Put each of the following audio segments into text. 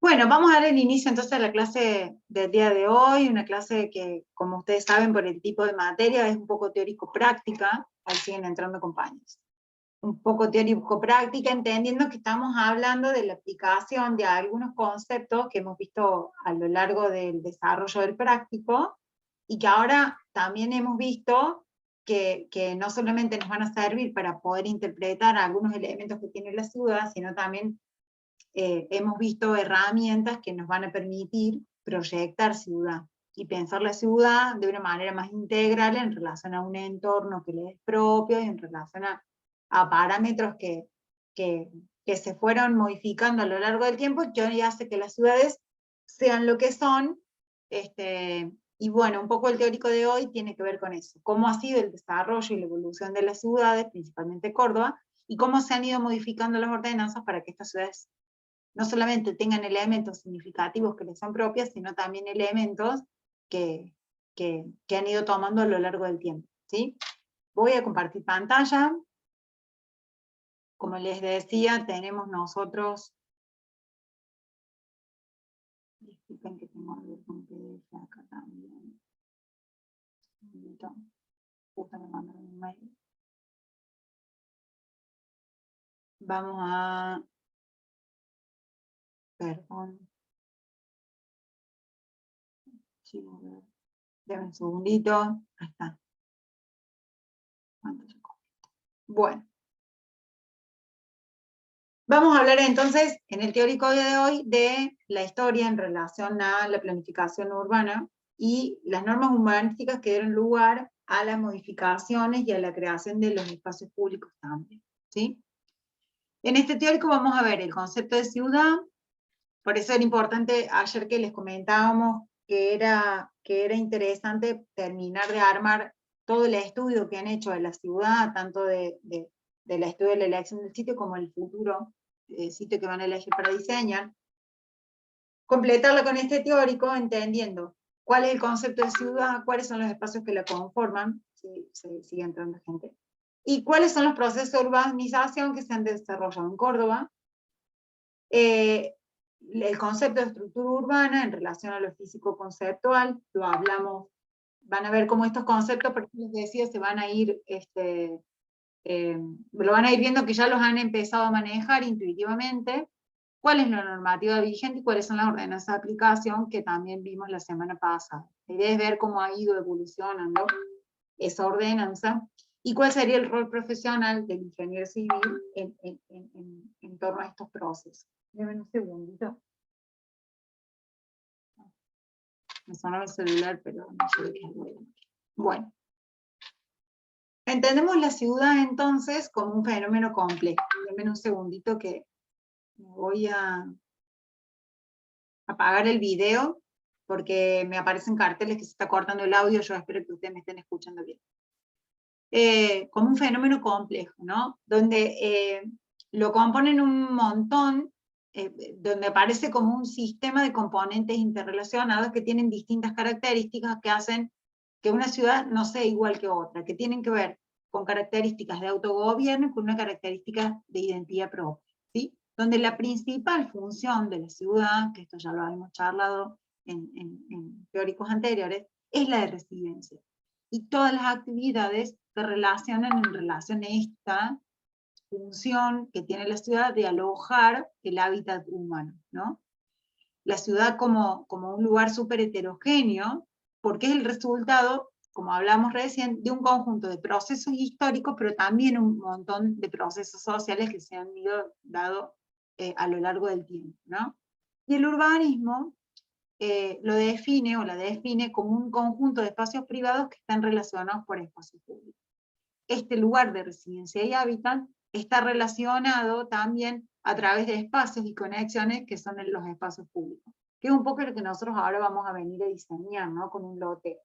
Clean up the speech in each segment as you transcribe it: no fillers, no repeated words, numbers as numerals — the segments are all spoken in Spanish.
Bueno, vamos a dar el inicio entonces a la clase del día de hoy, una clase que, como ustedes saben, por el tipo de materia, es un poco teórico-práctica, ahí siguen entrando compañeros. Un poco teórico-práctica, entendiendo que estamos hablando de la aplicación de algunos conceptos que hemos visto a lo largo del desarrollo del práctico, y que ahora también hemos visto que no solamente nos van a servir para poder interpretar algunos elementos que tiene la ciudad, sino también hemos visto herramientas que nos van a permitir proyectar ciudad y pensar la ciudad de una manera más integral en relación a un entorno que le es propio y en relación a parámetros que se fueron modificando a lo largo del tiempo y que hoy hace que las ciudades sean lo que son. Y bueno, un poco el teórico de hoy tiene que ver con eso, cómo ha sido el desarrollo y la evolución de las ciudades, principalmente Córdoba, y cómo se han ido modificando las ordenanzas para que estas ciudades no solamente tengan elementos significativos que les son propios, sino también elementos que, que han ido tomando a lo largo del tiempo, ¿sí? Voy a compartir pantalla. Como les decía, tenemos nosotros... Disculpen que tengo algún PDF acá también. Justo me mandaron un mail. Vamos a... Perdón. Deme un segundito. Ahí está. Bueno. Vamos a hablar entonces, en el teórico de hoy, de la historia en relación a la planificación urbana y las normas urbanísticas que dieron lugar a las modificaciones y a la creación de los espacios públicos también, ¿sí? En este teórico vamos a ver el concepto de ciudad. Por eso era importante ayer que les comentábamos que era interesante terminar de armar todo el estudio que han hecho de la ciudad, tanto del estudio de la elección del sitio como el futuro sitio que van a elegir para diseñar. Completarlo con este teórico, entendiendo cuál es el concepto de ciudad, cuáles son los espacios que la conforman, si sigue entrando gente, y cuáles son los procesos de urbanización que se han desarrollado en Córdoba, el concepto de estructura urbana en relación a lo físico-conceptual, lo hablamos, van a ver cómo estos conceptos, por ejemplo, les decía, se van a ir, lo van a ir viendo que ya los han empezado a manejar intuitivamente, cuál es la normativa vigente y cuáles son las ordenanzas de aplicación que también vimos la semana pasada. La idea es ver cómo ha ido evolucionando esa ordenanza y cuál sería el rol profesional del ingeniero civil en torno a estos procesos. Deme un segundito. Me sonaba el celular, pero no sé qué es. Bueno. Entendemos la ciudad entonces como un fenómeno complejo. Deme un segundito que me voy a apagar el video porque me aparecen carteles que se está cortando el audio. Yo espero que ustedes me estén escuchando bien. Como un fenómeno complejo, ¿no? Donde lo componen un montón, donde aparece como un sistema de componentes interrelacionados que tienen distintas características que hacen que una ciudad no sea igual que otra, que tienen que ver con características de autogobierno y con una característica de identidad propia, ¿sí? Donde la principal función de la ciudad, que esto ya lo hemos charlado en teóricos anteriores, es la de residencia. Y todas las actividades se relacionan en relación a esta función que tiene la ciudad de alojar el hábitat humano, ¿no? La ciudad como un lugar súper heterogéneo, porque es el resultado, como hablamos recién, de un conjunto de procesos históricos, pero también un montón de procesos sociales que se han ido dado a lo largo del tiempo, ¿no? Y el urbanismo lo define o la define como un conjunto de espacios privados que están relacionados por espacios públicos. Este lugar de residencia y hábitat está relacionado también a través de espacios y conexiones que son los espacios públicos, que es un poco lo que nosotros ahora vamos a venir a diseñar, ¿no? Con un lote.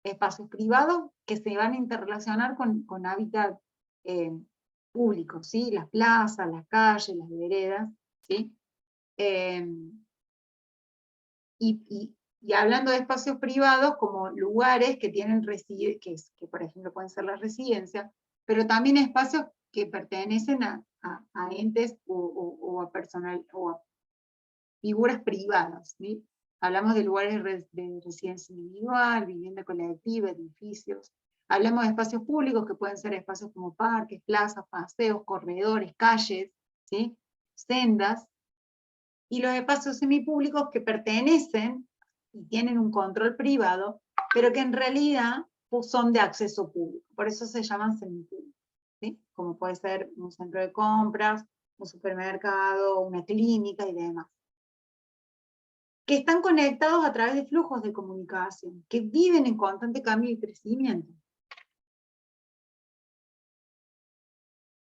Espacios privados que se van a interrelacionar con hábitat público, ¿sí? Las plazas, las calles, las veredas, ¿sí? Y hablando de espacios privados como lugares que tienen que por ejemplo pueden ser las residencias, pero también espacios que pertenecen a entes o a personal figuras privadas, ¿sí? Hablamos de lugares de residencia individual, vivienda colectiva, edificios. Hablamos de espacios públicos que pueden ser espacios como parques, plazas, paseos, corredores, calles, ¿sí? Sendas. Y los espacios semipúblicos que pertenecen y tienen un control privado, pero que en realidad son de acceso público. Por eso se llaman semipúblicos, ¿sí? Como puede ser un centro de compras, un supermercado, una clínica y demás. Que están conectados a través de flujos de comunicación, que viven en constante cambio y crecimiento.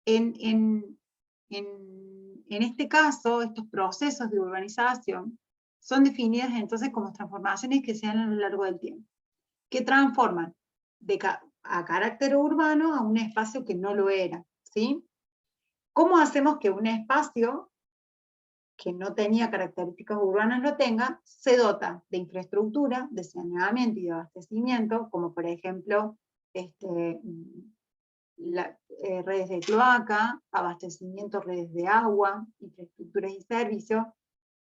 En este caso, estos procesos de urbanización son definidos entonces como transformaciones que se dan a lo largo del tiempo, que transforman a carácter urbano a un espacio que no lo era, ¿sí? ¿Cómo hacemos que un espacio que no tenía características urbanas lo tenga? Se dota de infraestructura, de saneamiento y de abastecimiento, como por ejemplo redes de cloaca, abastecimiento, redes de agua, infraestructuras y servicios,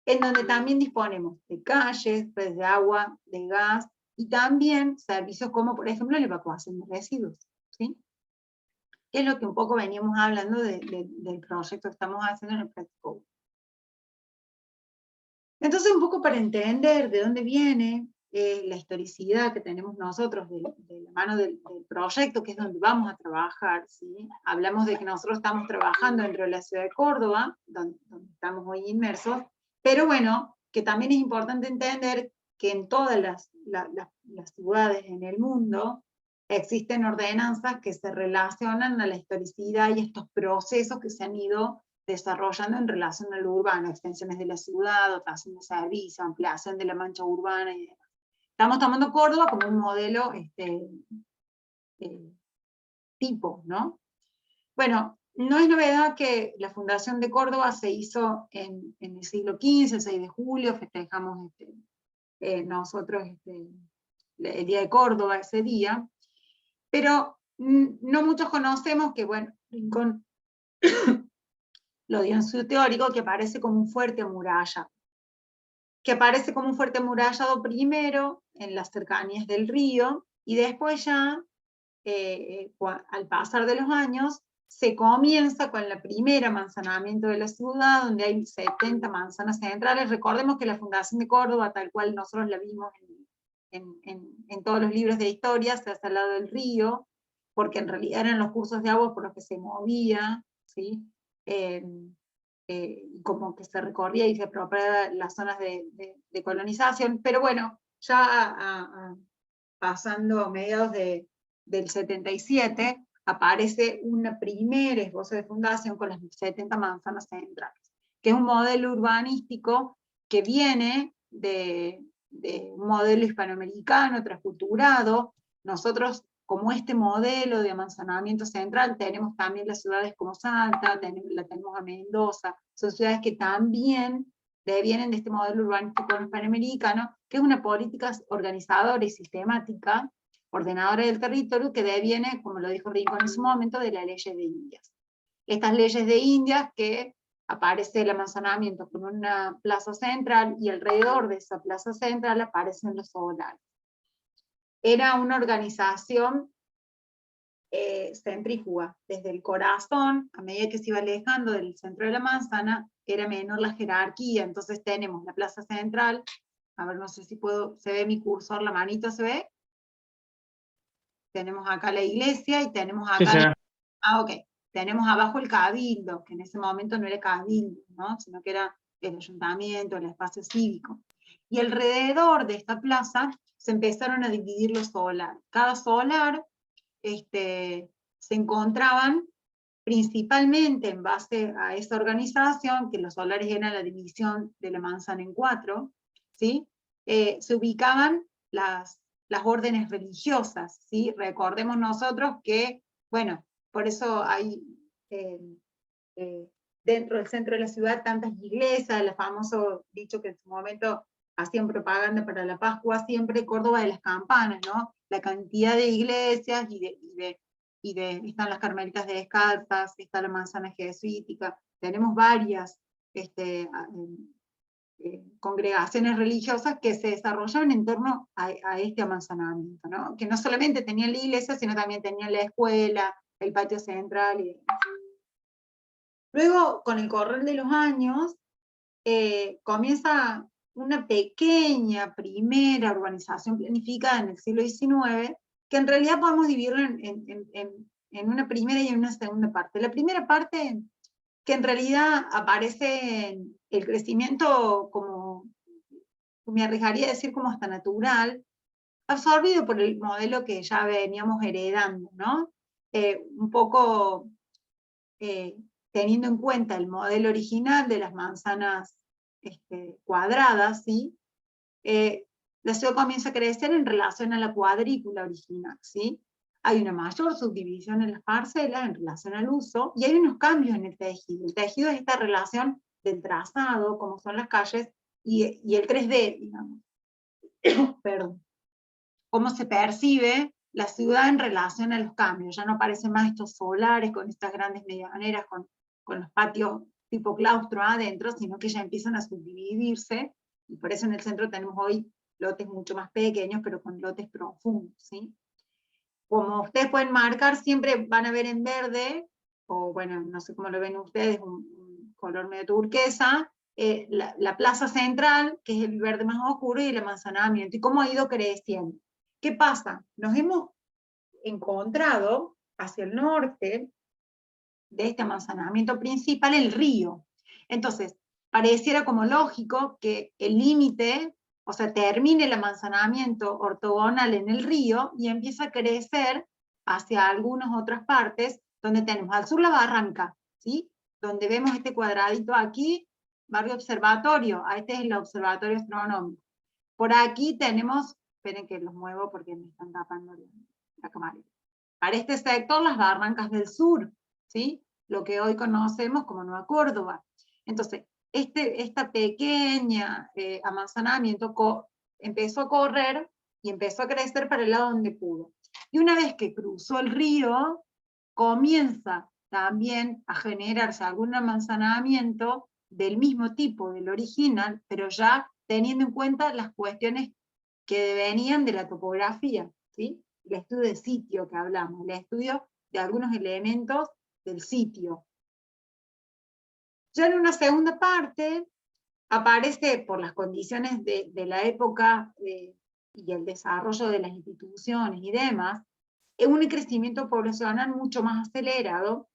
en donde también disponemos de calles, redes de agua, de gas, y también servicios como, por ejemplo, la evacuación de residuos, ¿sí? Que es lo que un poco veníamos hablando del proyecto que estamos haciendo en el Practico. Entonces, un poco para entender de dónde viene la historicidad que tenemos nosotros de la mano del proyecto, que es donde vamos a trabajar, ¿sí? Hablamos de que nosotros estamos trabajando dentro de la ciudad de Córdoba, donde estamos hoy inmersos, pero bueno, que también es importante entender que en todas las ciudades en el mundo existen ordenanzas que se relacionan a la historicidad y estos procesos que se han ido desarrollando en relación a lo urbano, extensiones de la ciudad, dotación de servicios, ampliación de la mancha urbana y demás. Estamos tomando Córdoba como un modelo tipo, ¿no? Bueno, no es novedad que la fundación de Córdoba se hizo en el siglo XV, el 6 de julio, festejamos nosotros el Día de Córdoba ese día, pero no muchos conocemos que, bueno, Rincón lo dio en su teórico, que aparece como un fuerte amurallado. Que aparece como un fuerte amurallado primero en las cercanías del río, y después ya, al pasar de los años, se comienza con el primer amanzanamiento de la ciudad, donde hay 70 manzanas centrales. Recordemos que la Fundación de Córdoba, tal cual nosotros la vimos en todos los libros de historia, se hace al lado del río, porque en realidad eran los cursos de agua por los que se movía, ¿sí? Como que se recorría y se apropiaba las zonas de colonización, pero bueno, ya pasando a mediados del 77, aparece una primera esbozo de fundación con las 70 manzanas centrales, que es un modelo urbanístico que viene de un modelo hispanoamericano, transculturado. Nosotros, como este modelo de amanzanamiento central, tenemos también las ciudades como Salta, la tenemos a Mendoza, son ciudades que también devienen de este modelo urbanístico hispanoamericano, que es una política organizadora y sistemática, ordenadora del territorio, que deviene, como lo dijo Rincón en su momento, de las leyes de Indias. Estas leyes de Indias que aparece el amanzanamiento con una plaza central, y alrededor de esa plaza central aparecen los solares. Era una organización centrífuga, desde el corazón, a medida que se iba alejando del centro de la manzana, era menor la jerarquía. Entonces tenemos la plaza central, a ver, no sé si puedo, se ve mi cursor, la manito se ve. Tenemos acá la iglesia y tenemos acá... Sí, ok. Tenemos abajo el cabildo, que en ese momento no era cabildo, ¿no? Sino que era el ayuntamiento, el espacio cívico. Y alrededor de esta plaza se empezaron a dividir los solares. Cada solar se encontraban principalmente en base a esa organización, que los solares eran la división de la manzana en 4, ¿sí? Se ubicaban las órdenes religiosas, ¿sí? Recordemos nosotros que, bueno, por eso hay dentro del centro de la ciudad tantas iglesias, el famoso dicho que en su momento hacían propaganda para la Pascua, siempre Córdoba de las campanas, ¿no? La cantidad de iglesias están las Carmelitas Descalzas, está la Manzana Jesuítica, tenemos varias congregaciones religiosas que se desarrollaban en torno a este amanzanamiento, ¿no? Que no solamente tenían la iglesia, sino también tenían la escuela, el patio central y demás. Luego, con el correr de los años, comienza una pequeña primera urbanización planificada en el siglo XIX, que en realidad podemos dividirlo en una primera y en una segunda parte. La primera parte, que en realidad aparece el crecimiento como, me arriesgaría a decir como hasta natural, absorbido por el modelo que ya veníamos heredando, ¿no? Un poco teniendo en cuenta el modelo original de las manzanas cuadradas, ¿sí? La ciudad comienza a crecer en relación a la cuadrícula original, ¿sí? Hay una mayor subdivisión en las parcelas en relación al uso, y hay unos cambios en el tejido. El tejido es esta relación del trazado, como son las calles, y el 3D, digamos. Perdón. Cómo se percibe la ciudad en relación a los cambios. Ya no aparecen más estos solares con estas grandes medianeras, con los patios tipo claustro adentro, sino que ya empiezan a subdividirse, y por eso en el centro tenemos hoy lotes mucho más pequeños, pero con lotes profundos, ¿sí? Como ustedes pueden marcar, siempre van a ver en verde, o bueno, no sé cómo lo ven ustedes, un color medio turquesa, la plaza central, que es el verde más oscuro, y el amanzanamiento, y cómo ha ido creciendo. ¿Qué pasa? Nos hemos encontrado hacia el norte de este amanzanamiento principal el río. Entonces, pareciera como lógico que el límite, o sea, termine el amanzanamiento ortogonal en el río y empieza a crecer hacia algunas otras partes, donde tenemos al sur la Barranca, ¿sí? Donde vemos este cuadradito aquí, barrio Observatorio, este es el Observatorio Astronómico. Por aquí tenemos, esperen que los muevo porque me están tapando la cámara. Para este sector, las Barrancas del Sur, ¿sí? Lo que hoy conocemos como Nueva Córdoba. Entonces, esta pequeña amanzanamiento empezó a correr y empezó a crecer para el lado donde pudo. Y una vez que cruzó el río, comienza también a generarse algún amanzanamiento del mismo tipo del original, pero ya teniendo en cuenta las cuestiones que venían de la topografía, ¿sí? El estudio de sitio que hablamos, el estudio de algunos elementos del sitio. Ya en una segunda parte aparece, por las condiciones de la época y el desarrollo de las instituciones y demás, un crecimiento poblacional mucho más acelerado,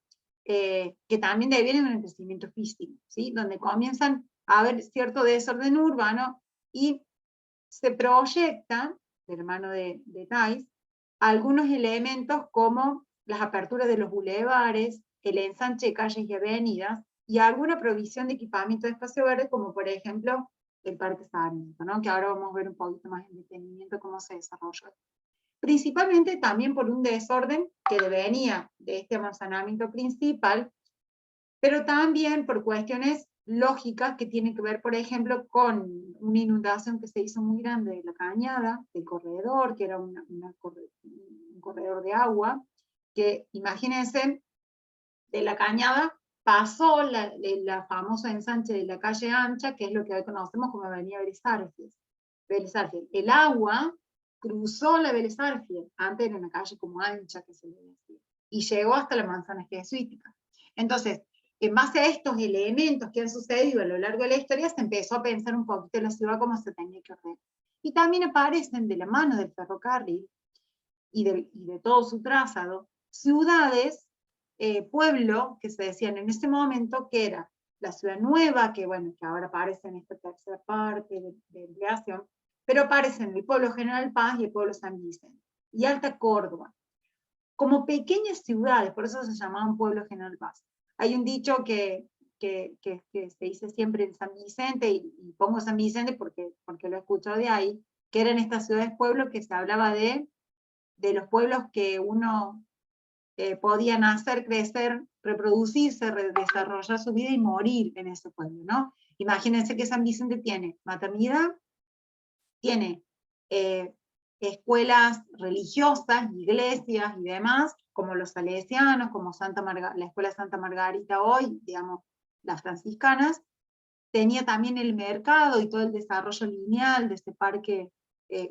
que también deviene de un crecimiento físico, ¿sí? Donde comienzan a haber cierto desorden urbano y se proyectan, de la mano de Thais, algunos elementos como las aperturas de los bulevares, el ensanche de calles y avenidas, y alguna provisión de equipamiento de espacio verde, como por ejemplo el Parque Sarmiento, ¿no? Que ahora vamos a ver un poquito más en detenimiento cómo se desarrolla. Principalmente también por un desorden que venía de este amanzanamiento principal, pero también por cuestiones lógicas que tienen que ver, por ejemplo, con una inundación que se hizo muy grande de la Cañada, del corredor, que era un corredor de agua, que imagínense, de la Cañada pasó la famosa ensanche de la calle Ancha, que es lo que hoy conocemos como Avenida Vélez Arfiel. El agua cruzó la Vélez Arfiel, antes era una calle como ancha, que se le decía, y llegó hasta la Manzana Jesuítica. Entonces, en base a estos elementos que han sucedido a lo largo de la historia, se empezó a pensar un poquito la ciudad como se tenía que ordenar. Y también aparecen de la mano del ferrocarril y de todo su trazado, ciudades, pueblo, que se decían en ese momento que era la ciudad nueva, que bueno, que ahora aparece en esta tercera parte de ampliación, pero aparecen el pueblo General Paz y el pueblo San Vicente, y Alta Córdoba, como pequeñas ciudades, por eso se llamaban pueblo General Paz. Hay un dicho que se dice siempre en San Vicente, y pongo San Vicente porque lo he escuchado de ahí, que eran estas ciudades-pueblo que se hablaba de los pueblos que uno podía nacer, crecer, reproducirse, desarrollar su vida y morir en ese pueblo, ¿no? Imagínense que San Vicente tiene maternidad, tiene escuelas religiosas, iglesias y demás, como los salesianos, como la Escuela Santa Margarita hoy, digamos, las franciscanas, tenía también el mercado y todo el desarrollo lineal de ese parque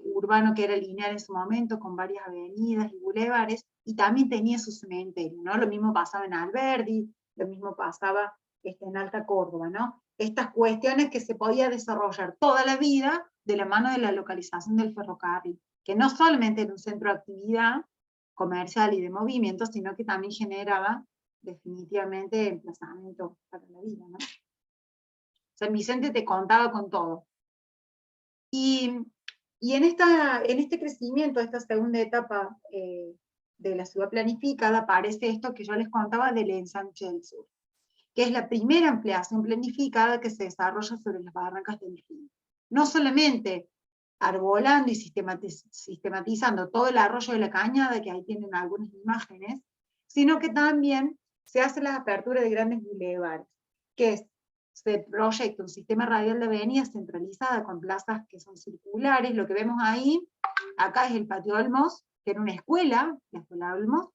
urbano que era lineal en su momento, con varias avenidas y bulevares, y también tenía su cementerio, ¿no? Lo mismo pasaba en Alberdi, lo mismo pasaba en Alta Córdoba, ¿no? Estas cuestiones que se podía desarrollar toda la vida de la mano de la localización del ferrocarril, que no solamente era un centro de actividad comercial y de movimiento, sino que también generaba definitivamente emplazamiento para la vida, ¿no? San Vicente te contaba con todo. Y en este crecimiento, esta segunda etapa de la ciudad planificada, aparece esto que yo les contaba del ensanche del sur, que es la primera ampliación planificada que se desarrolla sobre las barrancas del río. No solamente arbolando y sistematizando todo el arroyo de la Cañada, que ahí tienen algunas imágenes, sino que también se hace la apertura de grandes bulevares, que se proyecta un sistema radial de avenidas centralizada con plazas que son circulares. Lo que vemos ahí, acá es el Patio Olmos, que era una escuela, la Escuela Olmos.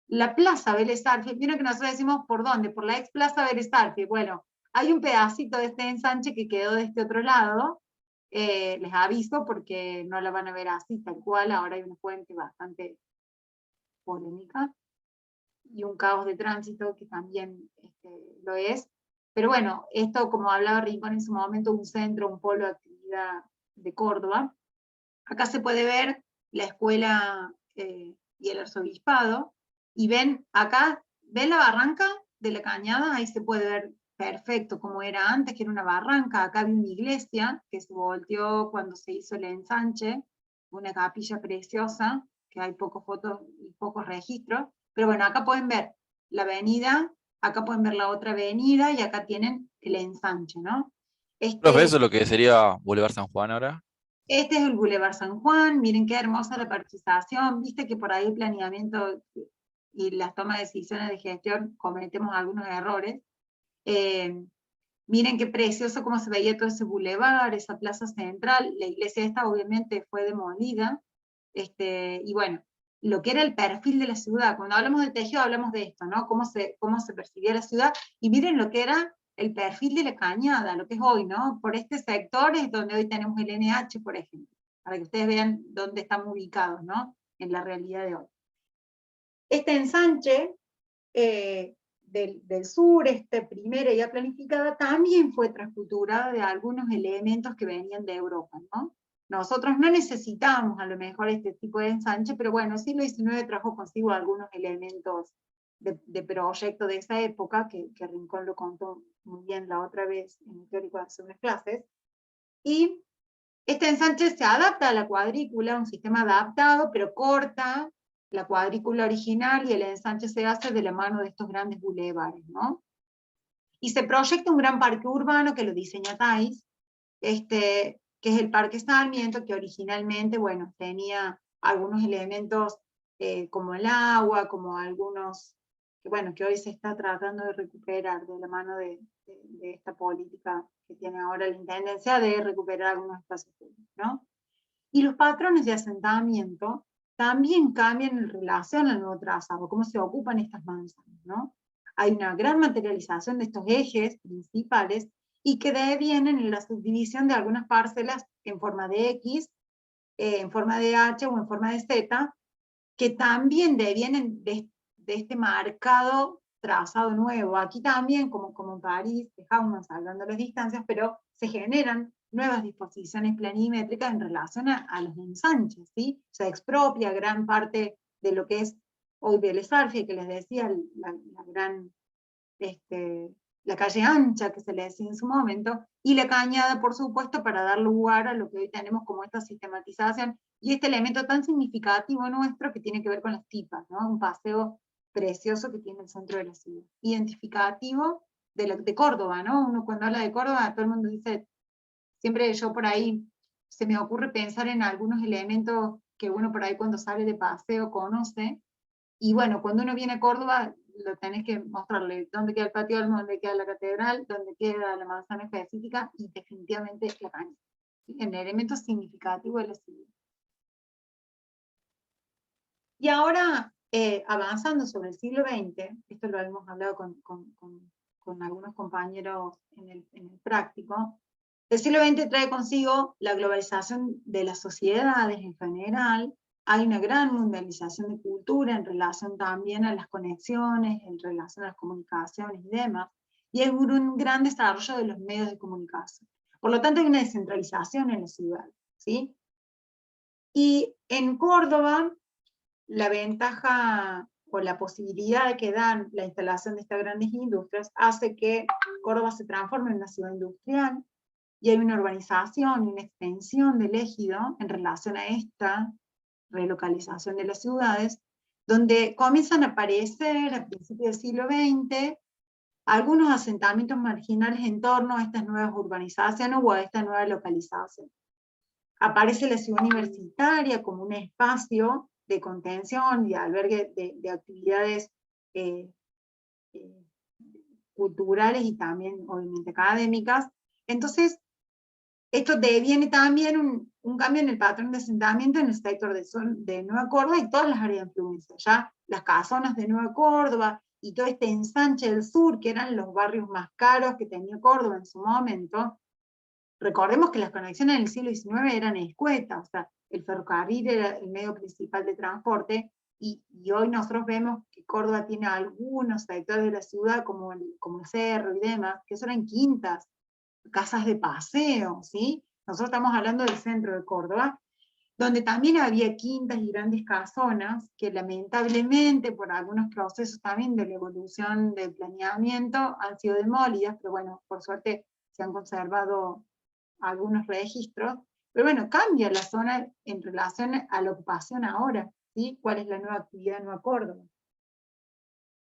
La Plaza Vélez Arfiel, vieron que nosotros decimos por dónde, por la ex Plaza Vélez Arfiel. Bueno, hay un pedacito de este ensanche que quedó de este otro lado, les aviso porque no la van a ver así, tal cual. Ahora hay una fuente bastante polémica y un caos de tránsito que también lo es. Pero bueno, esto, como hablaba Rincón en su momento, un centro, un polo de actividad de Córdoba. Acá se puede ver la escuela y el arzobispado, y ven acá, ven la barranca de la Cañada, ahí se puede ver perfecto como era antes, que era una barranca. Acá había una iglesia que se volteó cuando se hizo el ensanche, una capilla preciosa, que hay pocas fotos y pocos registros, pero bueno, acá pueden ver la avenida, acá pueden ver la otra avenida, y acá tienen el ensanche, ¿no? Profe, eso es lo que sería Boulevard San Juan ahora. Este es el Boulevard San Juan, miren qué hermosa la parquización, viste que por ahí el planeamiento y las tomas de decisiones de gestión cometemos algunos errores. Miren qué precioso cómo se veía todo ese bulevar, esa plaza central. La iglesia esta obviamente fue demolida, y bueno, lo que era el perfil de la ciudad. Cuando hablamos de tejido hablamos de esto, ¿no? Cómo se percibía la ciudad, y miren lo que era el perfil de la Cañada, lo que es hoy, ¿no? Por este sector es donde hoy tenemos el NH, por ejemplo, para que ustedes vean dónde estamos ubicados, ¿no? En la realidad de hoy. Este ensanche del sur, primera ya planificada, también fue transculturada de algunos elementos que venían de Europa, ¿no? Nosotros no necesitábamos a lo mejor este tipo de ensanche, pero bueno, el siglo XIX trajo consigo algunos elementos de proyecto de esa época, que Rincón lo contó muy bien la otra vez en el teórico de hace unas clases, y este ensanche se adapta a la cuadrícula, un sistema adaptado, pero corta la cuadrícula original, y el ensanche se hace de la mano de estos grandes bulevares, ¿no? Y se proyecta un gran parque urbano que lo diseña Thais, que es el Parque Sarmiento, que originalmente, bueno, tenía algunos elementos como el agua, como algunos, que bueno, que hoy se está tratando de recuperar de la mano de esta política que tiene ahora la Intendencia de recuperar algunos espacios públicos, ¿no? Y los patrones de asentamiento también cambian en relación al nuevo trazado, cómo se ocupan estas manzanas, ¿no? Hay una gran materialización de estos ejes principales, y que devienen en la subdivisión de algunas parcelas en forma de X, en forma de H o en forma de Z, que también devienen de este marcado trazado nuevo. Aquí también, como en París, dejamos salvando las distancias, pero se generan nuevas disposiciones planimétricas en relación a los ensanches, ¿sí? Se expropia gran parte de lo que es hoy Vélez Arfiel, que les decía, la gran la calle ancha, que se le decía en su momento, y la Cañada, por supuesto, para dar lugar a lo que hoy tenemos como esta sistematización, y este elemento tan significativo nuestro que tiene que ver con las tipas, ¿no? Un paseo precioso que tiene el centro de la ciudad. Identificativo de Córdoba, ¿no? Uno cuando habla de Córdoba, todo el mundo dice, siempre yo por ahí, se me ocurre pensar en algunos elementos que uno por ahí cuando sale de paseo conoce, y bueno, cuando uno viene a Córdoba, lo tenés que mostrarle dónde queda el Patio Olmo, dónde queda la catedral, dónde queda la manzana específica, y definitivamente la caña. En el elemento significativo de la ciudad. Y ahora, avanzando sobre el siglo XX, esto lo hemos hablado con con algunos compañeros en el práctico, el siglo XX trae consigo la globalización de las sociedades en general. Hay una gran mundialización de cultura en relación también a las conexiones, en relación a las comunicaciones y demás, y hay un gran desarrollo de los medios de comunicación. Por lo tanto, hay una descentralización en la ciudad, ¿sí? Y en Córdoba, la ventaja o la posibilidad que dan la instalación de estas grandes industrias hace que Córdoba se transforme en una ciudad industrial, y hay una urbanización y una extensión del ejido en relación a esta relocalización de las ciudades, donde comienzan a aparecer a principios del siglo XX algunos asentamientos marginales en torno a estas nuevas urbanizaciones o a esta nueva localización. Aparece la ciudad universitaria como un espacio de contención y albergue de actividades culturales y también obviamente académicas. Entonces, esto deviene también un cambio en el patrón de asentamiento en el sector de Nueva Córdoba y todas las áreas de influencia. Ya las casonas de Nueva Córdoba y todo este ensanche del sur, que eran los barrios más caros que tenía Córdoba en su momento. Recordemos que las conexiones en el siglo XIX eran escuetas, o sea, el ferrocarril era el medio principal de transporte, y hoy nosotros vemos que Córdoba tiene algunos sectores de la ciudad, como el Cerro y demás, que son en quintas, casas de paseo, ¿sí? Nosotros estamos hablando del centro de Córdoba, donde también había quintas y grandes casonas, que lamentablemente por algunos procesos también de la evolución del planeamiento han sido demolidas, pero bueno, por suerte se han conservado algunos registros, pero bueno, cambia la zona en relación a la ocupación ahora, ¿sí? ¿Cuál es la nueva actividad en Nueva Córdoba?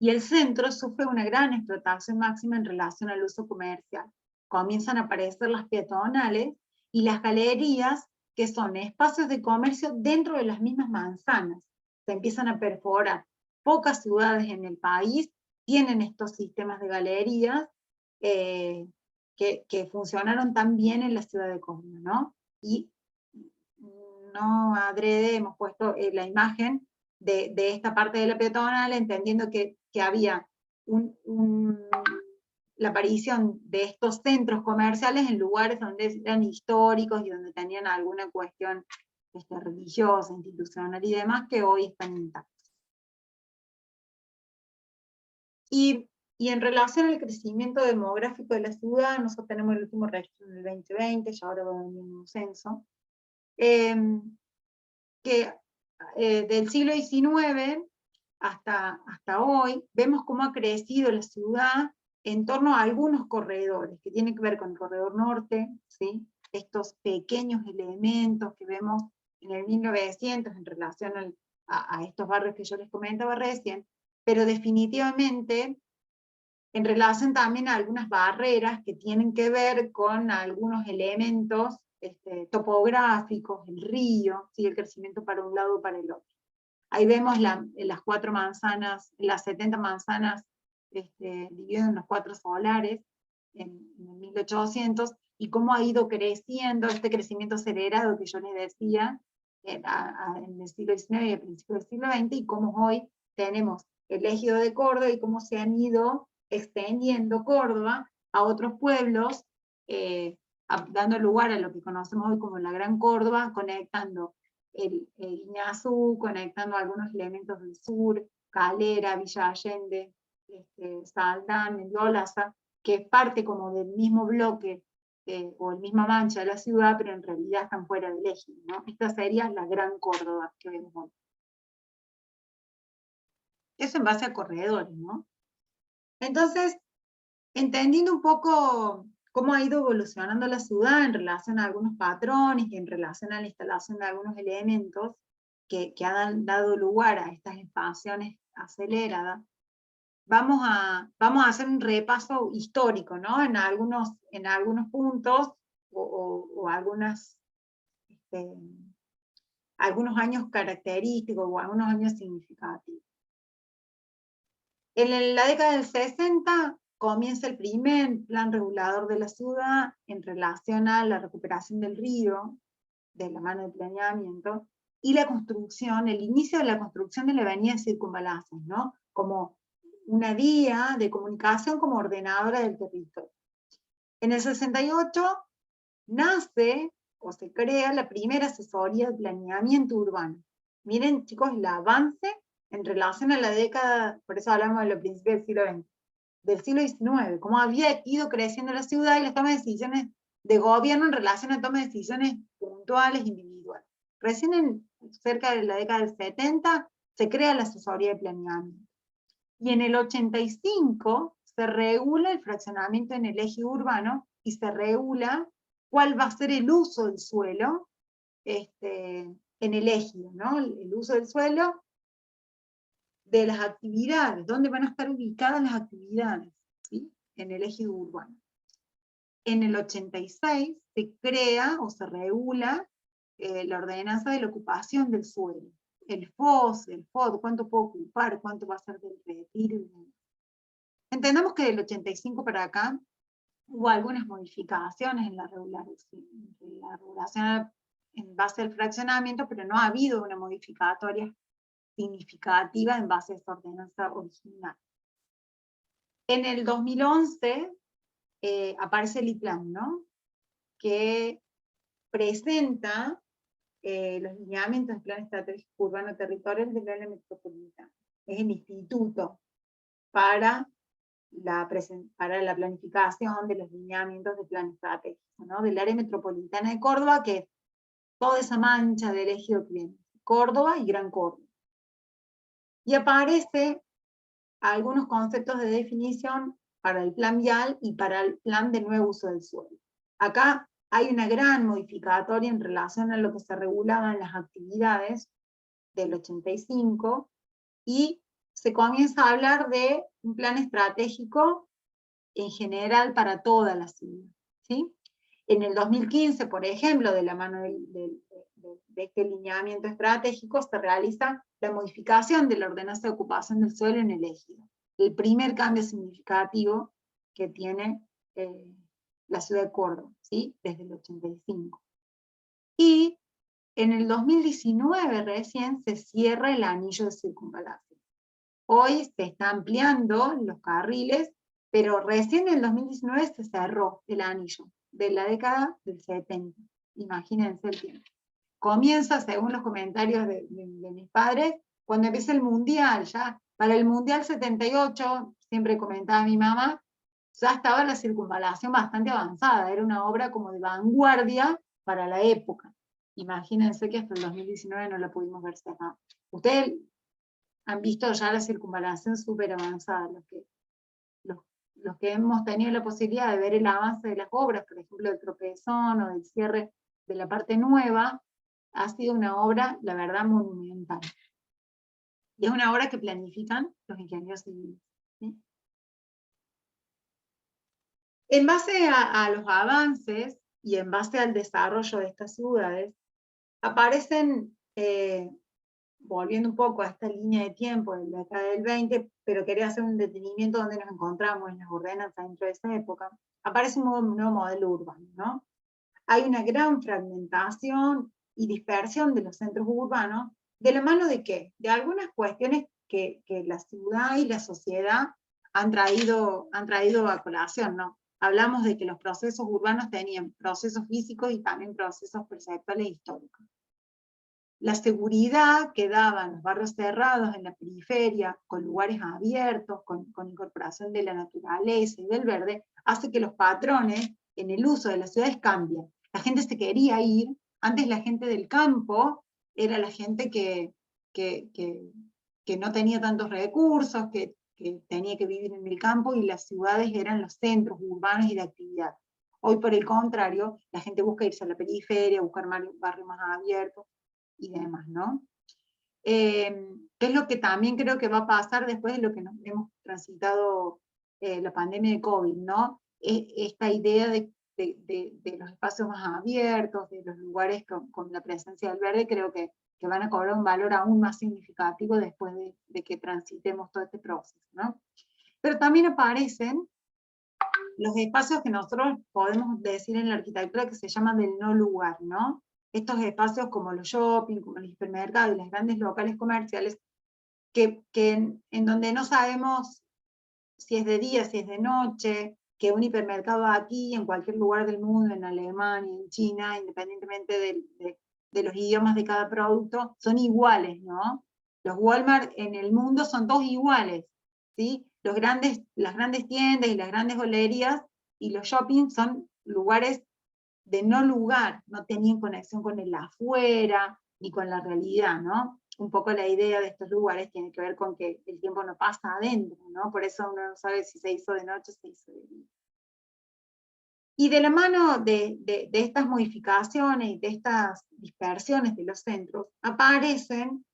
Y el centro sufre una gran explotación máxima en relación al uso comercial. Comienzan a aparecer las peatonales y las galerías, que son espacios de comercio dentro de las mismas manzanas. Se empiezan a perforar. Pocas ciudades en el país tienen estos sistemas de galerías que funcionaron tan bien en la ciudad de Córdoba, ¿no? Y no adrede hemos puesto la imagen de esta parte de la peatonal, entendiendo que había la aparición de estos centros comerciales en lugares donde eran históricos y donde tenían alguna cuestión religiosa, institucional y demás, que hoy están intactos. Y en relación al crecimiento demográfico de la ciudad, nosotros tenemos el último registro en el 2020, ya ahora va a venir un censo, que del siglo XIX hasta hoy, vemos cómo ha crecido la ciudad en torno a algunos corredores, que tienen que ver con el corredor norte, ¿sí? Estos pequeños elementos que vemos en el 1900 en relación a estos barrios que yo les comentaba recién, pero definitivamente en relación también a algunas barreras que tienen que ver con algunos elementos topográficos, el río, ¿sí? El crecimiento para un lado o para el otro. Ahí vemos las 4 manzanas, las 70 manzanas divididas en los 4 solares en 1800, y cómo ha ido creciendo este crecimiento acelerado que yo les decía en el siglo XIX y a principios del siglo XX, y cómo hoy tenemos el ejido de Córdoba y cómo se han ido extendiendo Córdoba a otros pueblos, dando lugar a lo que conocemos hoy como la Gran Córdoba, conectando el Iñazú, conectando algunos elementos del sur, Calera, Villa Allende, Saldán, Mendoza, que es parte como del mismo bloque o el misma mancha de la ciudad, pero en realidad están fuera del eje, ¿no? Esta sería la Gran Córdoba que vemos hoy. Eso en base a corredores, ¿no? Entonces, entendiendo un poco cómo ha ido evolucionando la ciudad en relación a algunos patrones y en relación a la instalación de algunos elementos que han dado lugar a estas expansiones aceleradas, vamos a hacer un repaso histórico, ¿no? En algunos puntos o algunos años característicos o algunos años significativos. En la década del 60 comienza el primer plan regulador de la ciudad en relación a la recuperación del río, de la mano del planeamiento, y la construcción, el inicio de la construcción de la avenida de Circunvalación, ¿no? Como una vía de comunicación como ordenadora del territorio. En el 68 nace o se crea la primera asesoría de planeamiento urbano. Miren, chicos, el avance en relación a la década, por eso hablamos de los principios del siglo XX, del siglo XIX, cómo había ido creciendo la ciudad y las tomas de decisiones de gobierno en relación a tomas de decisiones puntuales, individuales. Recién cerca de la década del 70 se crea la asesoría de planeamiento. Y en el 85 se regula el fraccionamiento en el eje urbano y se regula cuál va a ser el uso del suelo en el ejido, ¿no? El uso del suelo de las actividades, dónde van a estar ubicadas las actividades, ¿sí? En el ejido urbano. En el 86 se crea o se regula la ordenanza de la ocupación del suelo. El FOS, el FOD, cuánto puedo ocupar, cuánto va a ser del retiro. Entendamos que del 85 para acá hubo algunas modificaciones en la regulación en base al fraccionamiento, pero no ha habido una modificatoria significativa en base a esa ordenanza original. En el 2011 aparece el IPLAN, ¿no? Que presenta los lineamientos del Plan Estratégico Urbano Territorial del área metropolitana. Es el instituto para la planificación de los lineamientos del plan estratégico, ¿no? Del área metropolitana de Córdoba, que es toda esa mancha del ejido cliente, Córdoba y Gran Córdoba. Y aparece algunos conceptos de definición para el plan vial y para el plan de nuevo uso del suelo. Acá hay una gran modificatoria en relación a lo que se regulaba en las actividades del 85, y se comienza a hablar de un plan estratégico en general para toda la ciudad, ¿sí? En el 2015, por ejemplo, de la mano de este lineamiento estratégico, se realiza la modificación de la ordenanza de ocupación del suelo en el ejido. El primer cambio significativo que tiene la ciudad de Córdoba, ¿sí? Desde el 85. Y en el 2019 recién se cierra el anillo de circunvalación. Hoy se está ampliando los carriles, pero recién en el 2019 se cerró el anillo, de la década del 70. Imagínense el tiempo. Comienza, según los comentarios de mis padres, cuando empieza el Mundial, ya para el Mundial 78, siempre comentaba mi mamá, ya estaba la circunvalación bastante avanzada, era una obra como de vanguardia para la época. Imagínense que hasta el 2019 no la pudimos ver cerrada. Ustedes han visto ya la circunvalación súper avanzada, los que hemos tenido la posibilidad de ver el avance de las obras, por ejemplo, del tropezón o del cierre de la parte nueva, ha sido una obra, la verdad, monumental. Y es una obra que planifican los ingenieros civiles, ¿sí? En base a los avances y en base al desarrollo de estas ciudades, aparecen, volviendo un poco a esta línea de tiempo de la década del 20, pero quería hacer un detenimiento donde nos encontramos en las ordenanzas dentro de esa época, aparece un nuevo modelo urbano, ¿no? Hay una gran fragmentación y dispersión de los centros urbanos, ¿de la mano de qué? De algunas cuestiones que la ciudad y la sociedad han traído a colación, ¿no? Hablamos de que los procesos urbanos tenían procesos físicos y también procesos perceptuales e históricos. La seguridad que daban los barrios cerrados en la periferia, con lugares abiertos, con incorporación de la naturaleza y del verde, hace que los patrones en el uso de las ciudades cambien. La gente se quería ir, antes la gente del campo era la gente que no tenía tantos recursos, que tenía que vivir en el campo, y las ciudades eran los centros urbanos y de actividad. Hoy, por el contrario, la gente busca irse a la periferia, buscar barrios más abiertos y demás, ¿no? ¿Qué es lo que también creo que va a pasar después de lo que nos hemos transitado la pandemia de COVID, ¿no? Esta idea de los espacios más abiertos, de los lugares con la presencia del verde, creo que van a cobrar un valor aún más significativo después de que transitemos todo este proceso, ¿no? Pero también aparecen los espacios que nosotros podemos decir en la arquitectura que se llaman del no lugar, ¿no? Estos espacios como los shopping, como los hipermercados y los grandes locales comerciales, en donde no sabemos si es de día, si es de noche, que un hipermercado aquí, en cualquier lugar del mundo, en Alemania, en China, independientemente de los idiomas de cada producto, son iguales, ¿no? Los Walmart en el mundo son todos iguales, ¿sí? Las grandes tiendas y las grandes bolerías y los shopping son lugares de no lugar, no tenían conexión con el afuera, ni con la realidad, ¿no? Un poco la idea de estos lugares tiene que ver con que el tiempo no pasa adentro, ¿no? Por eso uno no sabe si se hizo de noche o se hizo de día. Y de la mano de estas modificaciones y de estas dispersiones de los centros, aparecen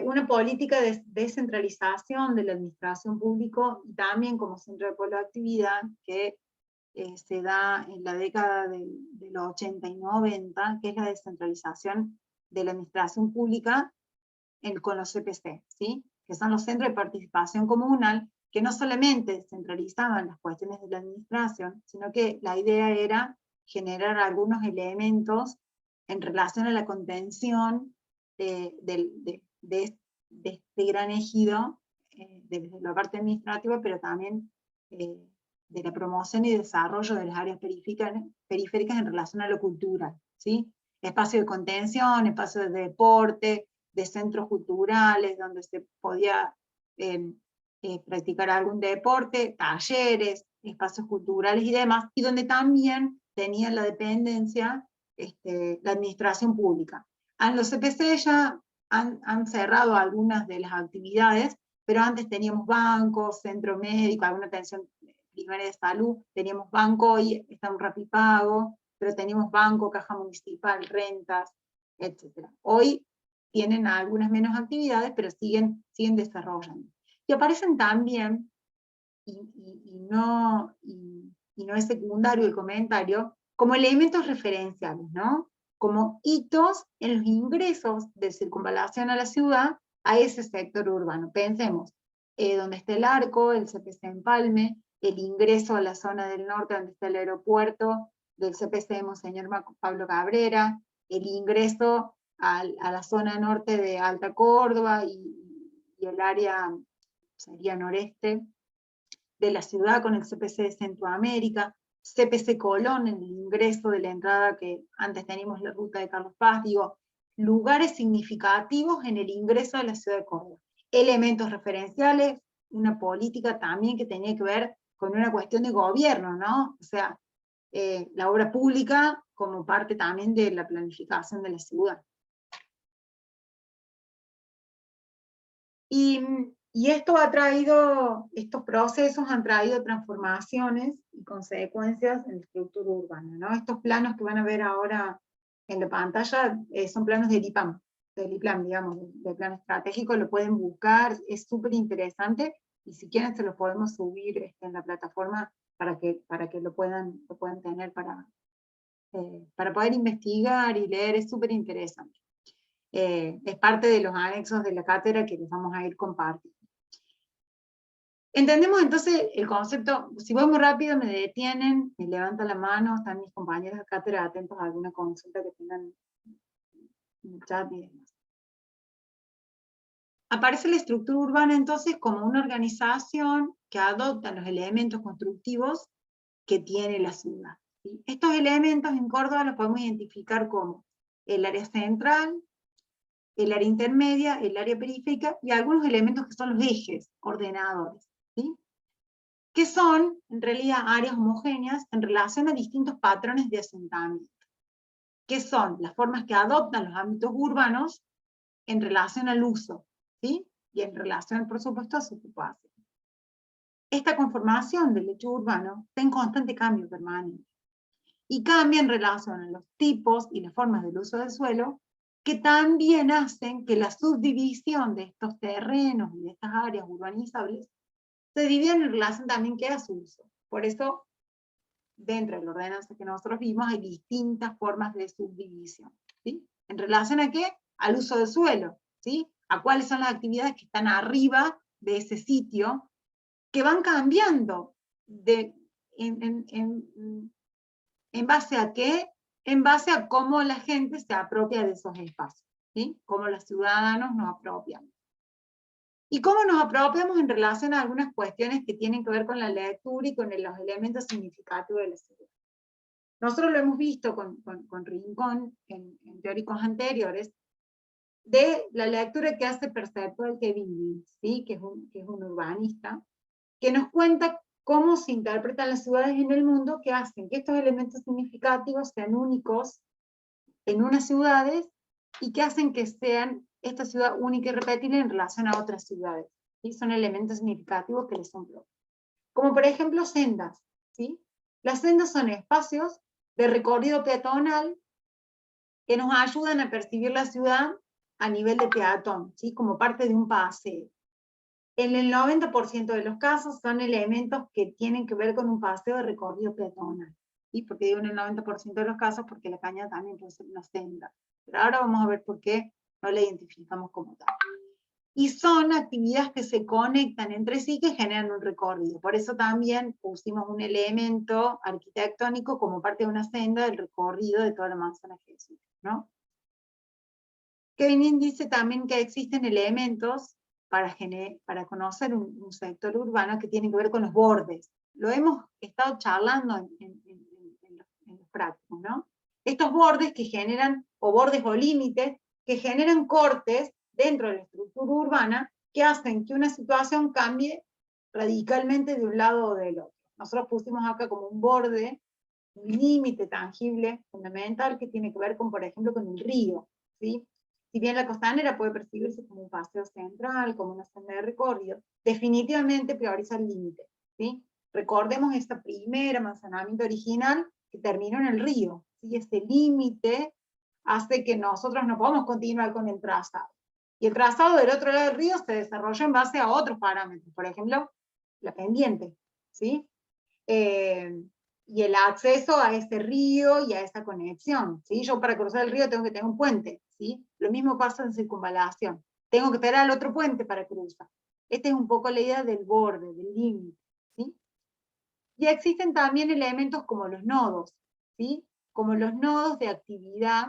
una política de descentralización de la administración pública y también como centro de polo de actividad que se da en la década de los 80 y 90, que es la descentralización de la administración pública con los CPC, ¿sí? Que son los centros de participación comunal, que no solamente descentralizaban las cuestiones de la administración, sino que la idea era generar algunos elementos en relación a la contención de este gran ejido, desde la parte administrativa, pero también de la promoción y desarrollo de las áreas periféricas en relación a lo cultural, ¿sí? Espacio de contención, espacio de deporte, de centros culturales donde se podía practicar algún deporte, talleres, espacios culturales y demás, y donde también tenía la dependencia la administración pública. En los CPC ya han cerrado algunas de las actividades, pero antes teníamos bancos, centro médico, alguna atención primaria de salud, teníamos banco y está un Rapipago, pero teníamos banco, caja municipal, rentas, etc. Hoy tienen algunas menos actividades, pero siguen desarrollando. Y aparecen también, y no es secundario el comentario, como elementos referenciales, ¿no? Como hitos en los ingresos de circunvalación a la ciudad a ese sector urbano. Pensemos, donde está el Arco, el CPC Empalme, el ingreso a la zona del norte donde está el aeropuerto del CPC Monseñor Pablo Cabrera, el ingreso a la zona norte de Alta Córdoba y el área, sería noreste, de la ciudad con el CPC de Centroamérica, CPC Colón en el ingreso de la entrada que antes teníamos la ruta de Carlos Paz, digo, lugares significativos en el ingreso a la ciudad de Córdoba. Elementos referenciales, una política también que tenía que ver con una cuestión de gobierno, ¿no? O sea, la obra pública como parte también de la planificación de la ciudad. Y esto estos procesos han traído transformaciones y consecuencias en la estructura urbana, ¿no? Estos planos que van a ver ahora en la pantalla son planos del IPAM, del IPLAN, digamos, del plan estratégico, lo pueden buscar, es súper interesante, y si quieren se los podemos subir en la plataforma para que lo puedan tener para poder investigar y leer, es súper interesante. Es parte de los anexos de la cátedra que les vamos a ir compartiendo. Entendemos entonces el concepto, si voy muy rápido me detienen, me levantan la mano, están mis compañeros de cátedra atentos a alguna consulta que tengan en el chat y demás. Aparece la estructura urbana entonces como una organización que adopta los elementos constructivos que tiene la ciudad, ¿sí? Estos elementos en Córdoba los podemos identificar como el área central, el área intermedia, el área periférica y algunos elementos que son los ejes ordenadores, ¿sí? Que son, en realidad, áreas homogéneas en relación a distintos patrones de asentamiento, que son las formas que adoptan los ámbitos urbanos en relación al uso, ¿sí? Y en relación, por supuesto, a su ocupación. Esta conformación del hecho urbano está en constante cambio permanente, y cambia en relación a los tipos y las formas del uso del suelo, que también hacen que la subdivisión de estos terrenos y de estas áreas urbanizables se dividen en relación también que a su uso. Por eso, dentro de la ordenanza que nosotros vimos, hay distintas formas de subdivisión, ¿sí? ¿En relación a qué? Al uso del suelo, ¿sí? A cuáles son las actividades que están arriba de ese sitio, que van cambiando ¿en base a qué? En base a cómo la gente se apropia de esos espacios, ¿sí? Cómo los ciudadanos nos apropian. ¿Y cómo nos apropiamos en relación a algunas cuestiones que tienen que ver con la lectura y con los elementos significativos de la ciudad? Nosotros lo hemos visto con Rincón en teóricos anteriores, de la lectura que hace perceptual Kevin Lynch, ¿sí? que es un urbanista, que nos cuenta cómo se interpretan las ciudades en el mundo, que hacen que estos elementos significativos sean únicos en unas ciudades y que hacen que sean esta ciudad única y repetible en relación a otras ciudades. ¿Sí? Son elementos significativos que les son propios. Como por ejemplo sendas. ¿Sí? Las sendas son espacios de recorrido peatonal que nos ayudan a percibir la ciudad a nivel de peatón, ¿sí? Como parte de un paseo. En el 90% de los casos son elementos que tienen que ver con un paseo de recorrido peatonal. ¿Sí? Porque digo en el 90% de los casos porque la caña también puede ser una senda. Pero ahora vamos a ver por qué no la identificamos como tal. Y son actividades que se conectan entre sí que generan un recorrido. Por eso también pusimos un elemento arquitectónico como parte de una senda del recorrido de toda la manzana Jesús, ¿no? Kevin dice también que existen elementos para conocer un sector urbano que tienen que ver con los bordes. Lo hemos estado charlando en los prácticos, ¿no? Estos bordes que generan, o bordes o límites, que generan cortes dentro de la estructura urbana que hacen que una situación cambie radicalmente de un lado o del otro. Nosotros pusimos acá como un borde, un límite tangible, fundamental, que tiene que ver con, por ejemplo, con el río, ¿sí? Si bien la costanera puede percibirse como un paseo central, como una senda de recorrido, definitivamente prioriza el límite, ¿sí? Recordemos esta primera manzanamiento original que terminó en el río, ¿sí? Este límite hace que nosotros no podamos continuar con el trazado. Y el trazado del otro lado del río se desarrolla en base a otros parámetros, por ejemplo, la pendiente, ¿sí? Y el acceso a ese río y a esa conexión, ¿sí? Yo para cruzar el río tengo que tener un puente, ¿sí? Lo mismo pasa en circunvalación. Tengo que esperar al otro puente para cruzar. Esta es un poco la idea del borde, del límite, ¿sí? Y existen también elementos como los nodos, ¿sí? Como los nodos de actividad,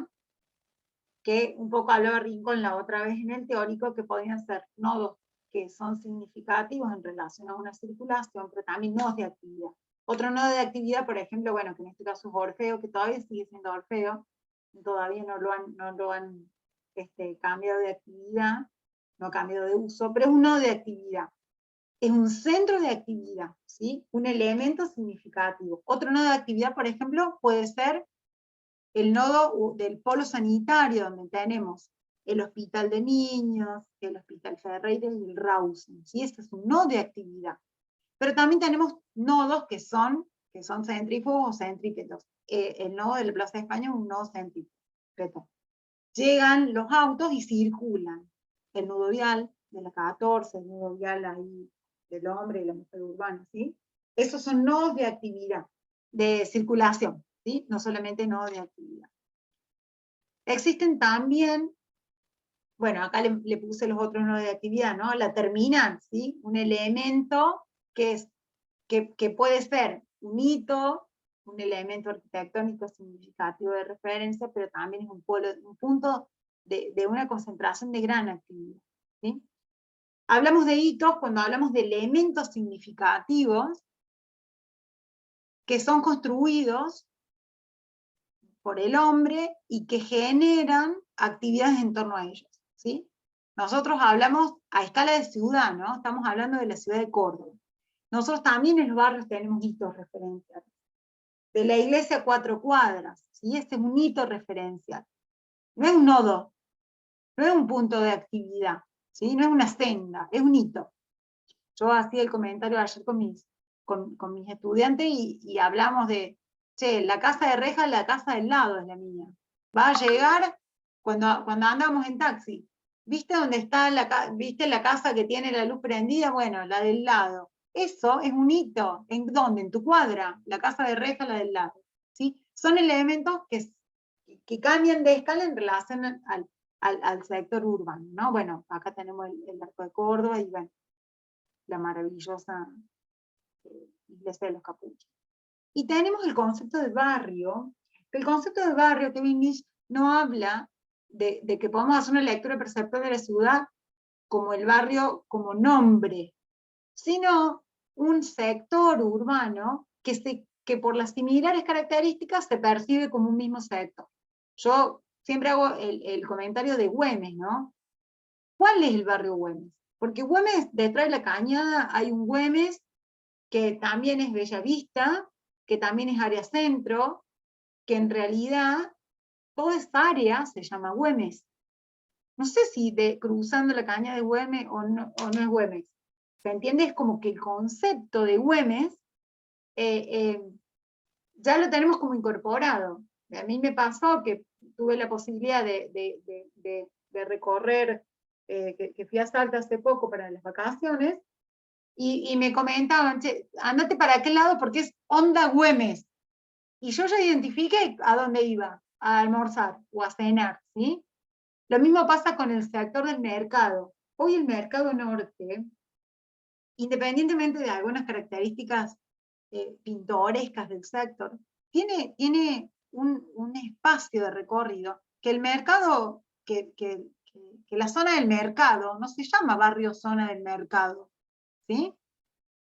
que un poco hablaba Rincón la otra vez en el teórico, que podían ser nodos que son significativos en relación a una circulación, pero también nodos de actividad. Otro nodo de actividad, por ejemplo, bueno, que en este caso es Orfeo, que todavía sigue siendo Orfeo, todavía no lo han cambiado de actividad, no ha cambiado de uso, pero es un nodo de actividad. Es un centro de actividad, ¿sí? Un elemento significativo. Otro nodo de actividad, por ejemplo, puede ser el nodo del polo sanitario, donde tenemos el hospital de niños, el hospital Ferreira y el Rawson, ¿sí? Este es un nodo de actividad. Pero también tenemos nodos que son centrífugos o centrípetos. El nodo de la Plaza de España es un nodo centrípeto. Llegan los autos y circulan. El nudo vial de la 14, el nudo vial ahí del hombre y la mujer urbana, ¿sí? Esos son nodos de actividad, de circulación, ¿sí? No solamente nodos de actividad. Existen también, bueno, acá le puse los otros nodos de actividad, ¿no? La terminal, ¿sí? Un elemento que puede ser un hito, un elemento arquitectónico significativo de referencia, pero también es un punto de una concentración de gran actividad, ¿sí? Hablamos de hitos cuando hablamos de elementos significativos que son construidos por el hombre y que generan actividades en torno a ellos, ¿sí? Nosotros hablamos a escala de ciudad, ¿no? Estamos hablando de la ciudad de Córdoba. Nosotros también en los barrios tenemos hitos referenciales. De la iglesia a 4 cuadras, ¿sí? Este es un hito referencial. No es un nodo, no es un punto de actividad, ¿sí? No es una senda, es un hito. Yo hacía el comentario ayer con mis estudiantes y hablamos de, che, la casa de reja, la casa del lado es la mía. Va a llegar cuando andamos en taxi. ¿Viste dónde está viste la casa que tiene la luz prendida? Bueno, la del lado. Eso es un hito. ¿En dónde? En tu cuadra. La casa de reja, la del lado. ¿Sí? Son elementos que cambian de escala en relación al sector urbano, ¿no? Bueno, acá tenemos el Arco de Córdoba y bueno, la maravillosa iglesia de los Capuchos. Y tenemos el concepto de barrio. El concepto de barrio, Kevin Lynch no habla de que podamos hacer una lectura perceptual de la ciudad como el barrio como nombre, sino un sector urbano que por las similares características se percibe como un mismo sector. Yo siempre hago el comentario de Güemes, ¿no? ¿Cuál es el barrio Güemes? Porque Güemes, detrás de la Cañada, hay un Güemes que también es Bellavista, que también es área centro, que en realidad toda esa área se llama Güemes. No sé si cruzando la Cañada de Güemes o no es Güemes. ¿Se entiende? Es como que el concepto de Güemes ya lo tenemos como incorporado. A mí me pasó que tuve la posibilidad de recorrer, que fui a Salta hace poco para las vacaciones, y me comentaban, che, andate para aquel lado porque es onda Güemes. Y yo ya identifiqué a dónde iba, a almorzar o a cenar, ¿sí? Lo mismo pasa con el sector del mercado. Hoy el mercado norte, independientemente de algunas características pintorescas del sector, tiene un espacio de recorrido que el mercado, que la zona del mercado no se llama barrio zona del mercado, ¿sí?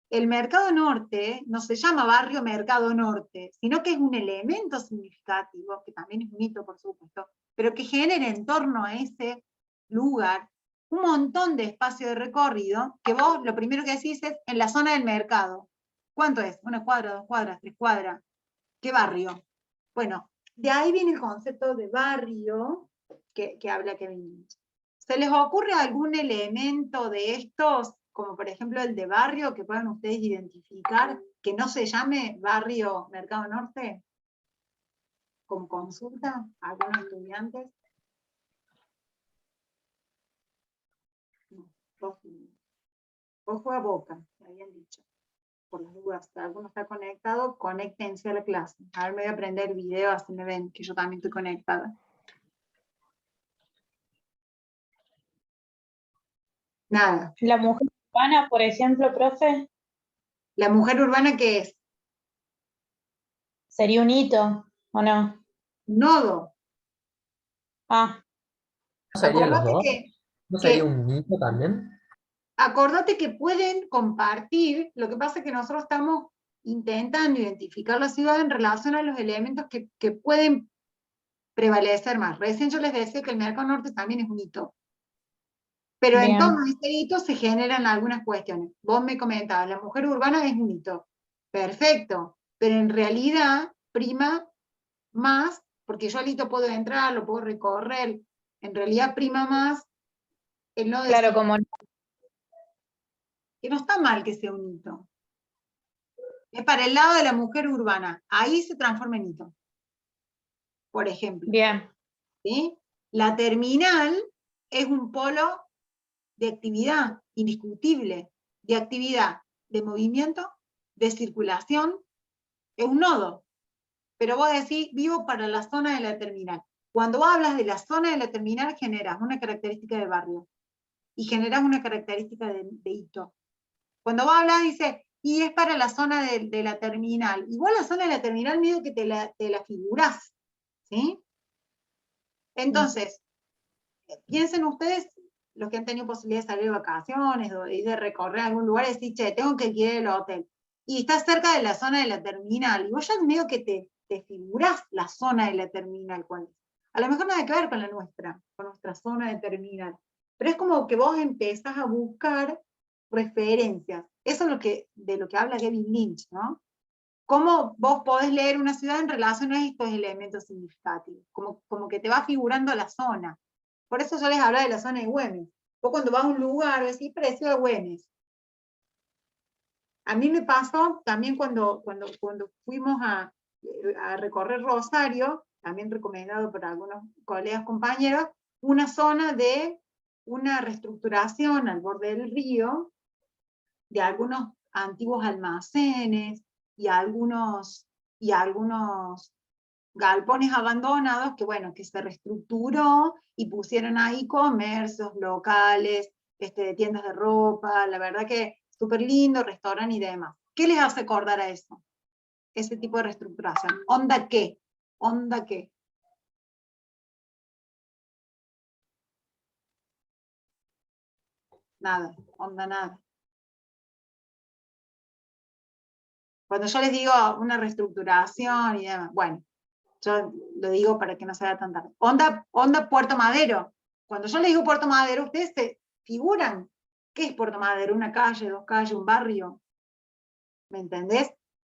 El mercado norte no se llama barrio mercado norte, sino que es un elemento significativo, que también es un hito, por supuesto, pero que genera en torno a ese lugar un montón de espacio de recorrido, que vos lo primero que decís es en la zona del mercado. ¿Cuánto es? ¿Una cuadra, 2 cuadras, 3 cuadras? ¿Qué barrio? Bueno, de ahí viene el concepto de barrio que habla Kevin Lynch. ¿Se les ocurre algún elemento de estos, como por ejemplo el de barrio, que puedan ustedes identificar, que no se llame barrio Mercado Norte? Como consulta a algunos estudiantes. No, ojo a boca, me habían dicho. Por las dudas, si alguno está conectado, conéctense a la clase. A ver, me voy a prender el video, así me ven que yo también estoy conectada. Nada. La mujer urbana, por ejemplo, profe, ¿La mujer urbana qué es? sería un hito, ¿o no? Nodo. Ah, ¿No serían los Acordate dos? que, ¿No sería que, un mito también? acordate que pueden compartir, lo que pasa es que nosotros estamos intentando identificar la ciudad en relación a los elementos que pueden prevalecer más. Recién yo les decía que el Mercado Norte también es un hito. Pero en bien. torno a este hito se generan algunas cuestiones. Vos me comentabas, la mujer urbana es un hito. Perfecto, pero en realidad prima más, porque yo al hito puedo entrar, lo puedo recorrer, en realidad prima más el no decir, Claro, como que no está mal que sea un hito. Es para el lado de la mujer urbana, ahí se transforma en hito. Por ejemplo, bien, ¿sí? La terminal es un polo de actividad indiscutible, de actividad, de movimiento, de circulación, es un nodo. Pero vos decís, vivo para la zona de la terminal. Cuando vos hablas de la zona de la terminal, generas una característica de barrio y generas una característica de hito. Cuando vos hablas, dices, y es para la zona de la terminal. Igual la zona de la terminal medio que te la figurás, ¿sí? Entonces, piensen ustedes, los que han tenido posibilidad de salir de vacaciones o de recorrer algún lugar y decir, che, tengo que ir al hotel. Y estás cerca de la zona de la terminal, y vos ya medio que te figurás la zona de la terminal. A lo mejor nada que ver con la nuestra, con nuestra zona de terminal. Pero es como que vos empezás a buscar referencias. Eso es de lo que habla Kevin Lynch, ¿no? Cómo vos podés leer una ciudad en relación a estos elementos significativos, como que te va figurando la zona. Por eso yo les hablaba de la zona de Güemes. Vos cuando vas a un lugar decís, precio de Güemes. A mí me pasó también cuando fuimos a recorrer Rosario, también recomendado por algunos colegas compañeros, una zona de una reestructuración al borde del río, de algunos antiguos almacenes y algunos galpones abandonados que, bueno, que se reestructuró y pusieron ahí comercios locales, de tiendas de ropa, la verdad que súper lindo, restaurante y demás. ¿Qué les hace acordar a eso? Ese tipo de reestructuración. ¿Onda qué? ¿Onda qué? nada, onda nada. Cuando yo les digo una reestructuración y demás, bueno, yo lo digo para que no se vea tan tarde. Onda Puerto Madero. Cuando yo les digo Puerto Madero, ustedes se figuran, ¿qué es Puerto Madero? ¿Una calle, dos calles, un barrio? ¿Me entendés?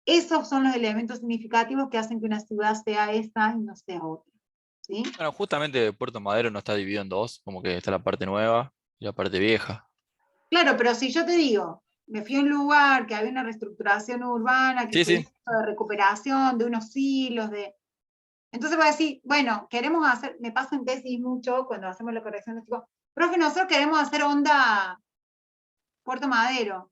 Esos son los elementos significativos que hacen que una ciudad sea esta y no sea otra. ¿Sí? Bueno, justamente Puerto Madero no está dividido en dos, como que está la parte nueva y la parte vieja. Claro, pero si yo te digo, me fui a un lugar que había una reestructuración urbana, que Sí, fue sí, de recuperación de unos silos, entonces voy a decir, bueno, queremos hacer, me pasa en tesis mucho cuando hacemos la corrección, les digo, profe, nosotros queremos hacer onda Puerto Madero,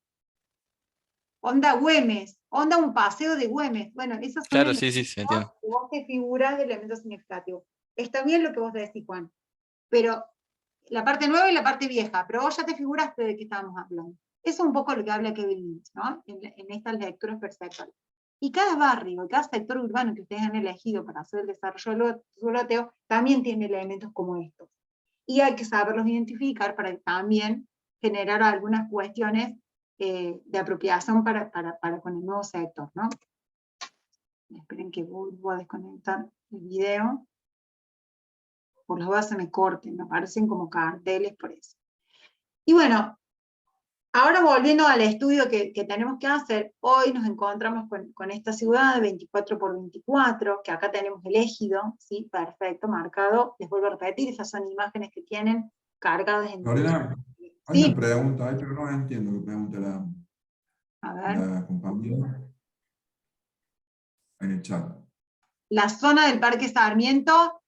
onda Güemes, onda un paseo de Güemes. Bueno, esos son claro, sí, elementos sí, se entiende. que vos te figuras de elementos significativos. Está bien lo que vos decís, Juan, pero la parte nueva y la parte vieja, pero vos ya te figuraste de qué estábamos hablando. Eso es un poco lo que habla Kevin Lynch, ¿no? En estas lecturas perceptuales. Y cada barrio, cada sector urbano que ustedes han elegido para hacer el desarrollo loteo, también tiene elementos como estos. Y hay que saberlos identificar para también generar algunas cuestiones de apropiación para con el nuevo sector, ¿no? Esperen que voy a desconectar el video. Por las dudas se me corten, me aparecen como carteles por eso. Y bueno, ahora volviendo al estudio que tenemos que hacer, hoy nos encontramos con esta ciudad de 24 por 24, que acá tenemos el ejido, ¿sí? Perfecto, marcado. Les vuelvo a repetir, esas son imágenes que tienen cargadas en... Lorena, hay Sí, una pregunta, ahí, pero no entiendo que pregunta a ver. la compañera en el chat. La zona del Parque Sarmiento,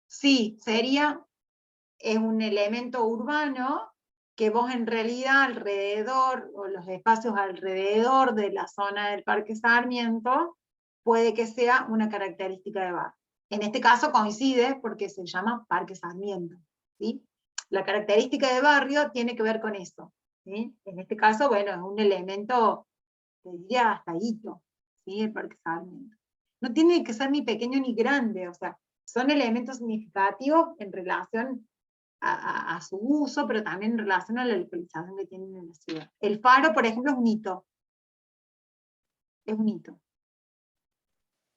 sí, es un elemento urbano que vos en realidad alrededor, o los espacios alrededor de la zona del Parque Sarmiento, puede que sea una característica de barrio. En este caso coincide porque se llama Parque Sarmiento, ¿sí? La característica de barrio tiene que ver con eso, ¿sí? En este caso, bueno, es un elemento, te diría hasta hito, ¿sí? El Parque Sarmiento. No tiene que ser ni pequeño ni grande, o sea, son elementos significativos en relación a su uso, pero también en relación a la localización que tienen en la ciudad. El faro, por ejemplo, es un hito. Es un hito.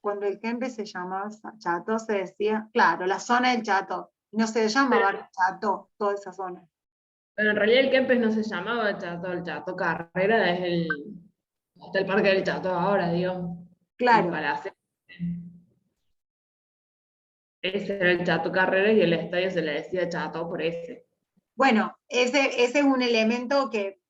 Cuando el Kempe se llamaba Chato, se decía, claro, la zona del Chato. No se llama Barrio Chato, toda esa zona. Pero en realidad el Kempes no se llamaba Chato, el Chato Carrera es está el Parque del Chato ahora, digamos. El Claro. Palacio. Ese era el Chato Carrera y el estadio se le decía Chato por ese. Bueno, ese es un elemento que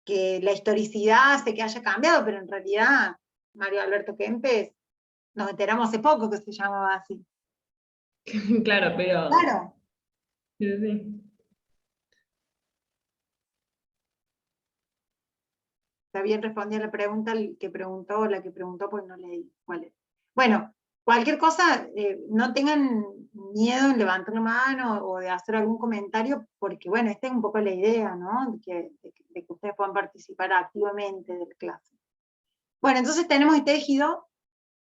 la historicidad hace que haya cambiado, pero en realidad Mario Alberto Kempes, nos enteramos hace poco que se llamaba así. Claro, pero... Claro. Sí, sí. Está bien, respondí a la pregunta el que preguntó, o la que preguntó, pues no leí cuál es. Bueno, cualquier cosa, no tengan miedo en levantar la mano o de hacer algún comentario, porque bueno, esta es un poco la idea, ¿no? De que ustedes puedan participar activamente de la clase. Bueno, entonces tenemos este ejido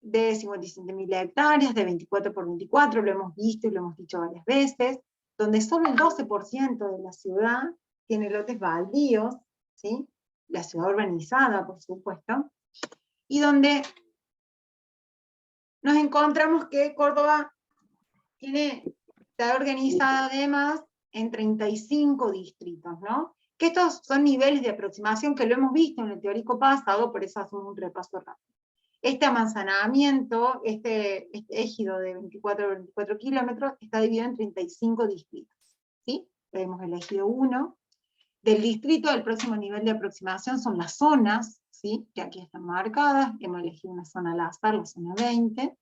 de 57.000 hectáreas, de 24 por 24, lo hemos visto y lo hemos dicho varias veces, donde solo el 12% de la ciudad tiene lotes baldíos, ¿sí? La ciudad urbanizada, por supuesto, y donde nos encontramos que Córdoba está organizada además en 35 distritos, ¿no? Que estos son niveles de aproximación que lo hemos visto en el teórico pasado, por eso hacemos un repaso rápido. Este amanzanamiento, este ejido de 24 kilómetros, está dividido en 35 distritos, ¿sí? Hemos elegido uno. Del distrito, el próximo nivel de aproximación son las zonas, ¿sí? Que aquí están marcadas. Hemos elegido una zona al azar, la zona 20.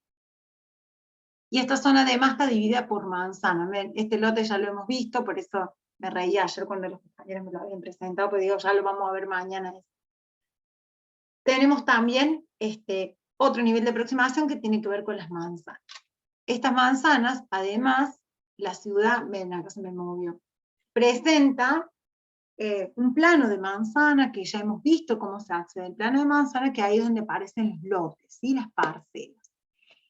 Y esta zona además está dividida por manzana. Este lote ya lo hemos visto, por eso me reía ayer cuando los compañeros me lo habían presentado, porque digo, ya lo vamos a ver mañana. Tenemos también otro nivel de aproximación que tiene que ver con las manzanas. Estas manzanas, además, la ciudad, ven, acá se me movió, presenta un plano de manzana, que ya hemos visto cómo se accede al plano de manzana, que ahí es donde aparecen los lotes, ¿sí? Las parcelas.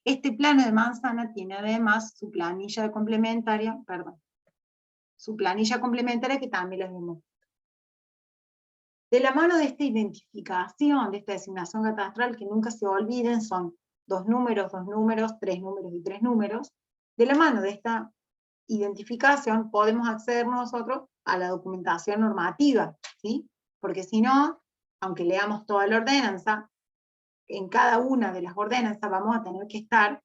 Este plano de manzana tiene además su planilla complementaria, perdón, su planilla complementaria que también les vemos. De la mano de esta identificación, de esta designación catastral, que nunca se olviden, son 2 números, 2 números, 3 números y 3 números. De la mano de esta identificación podemos acceder nosotros a la documentación normativa, ¿sí? Porque si no, aunque leamos toda la ordenanza, en cada una de las ordenanzas vamos a tener que estar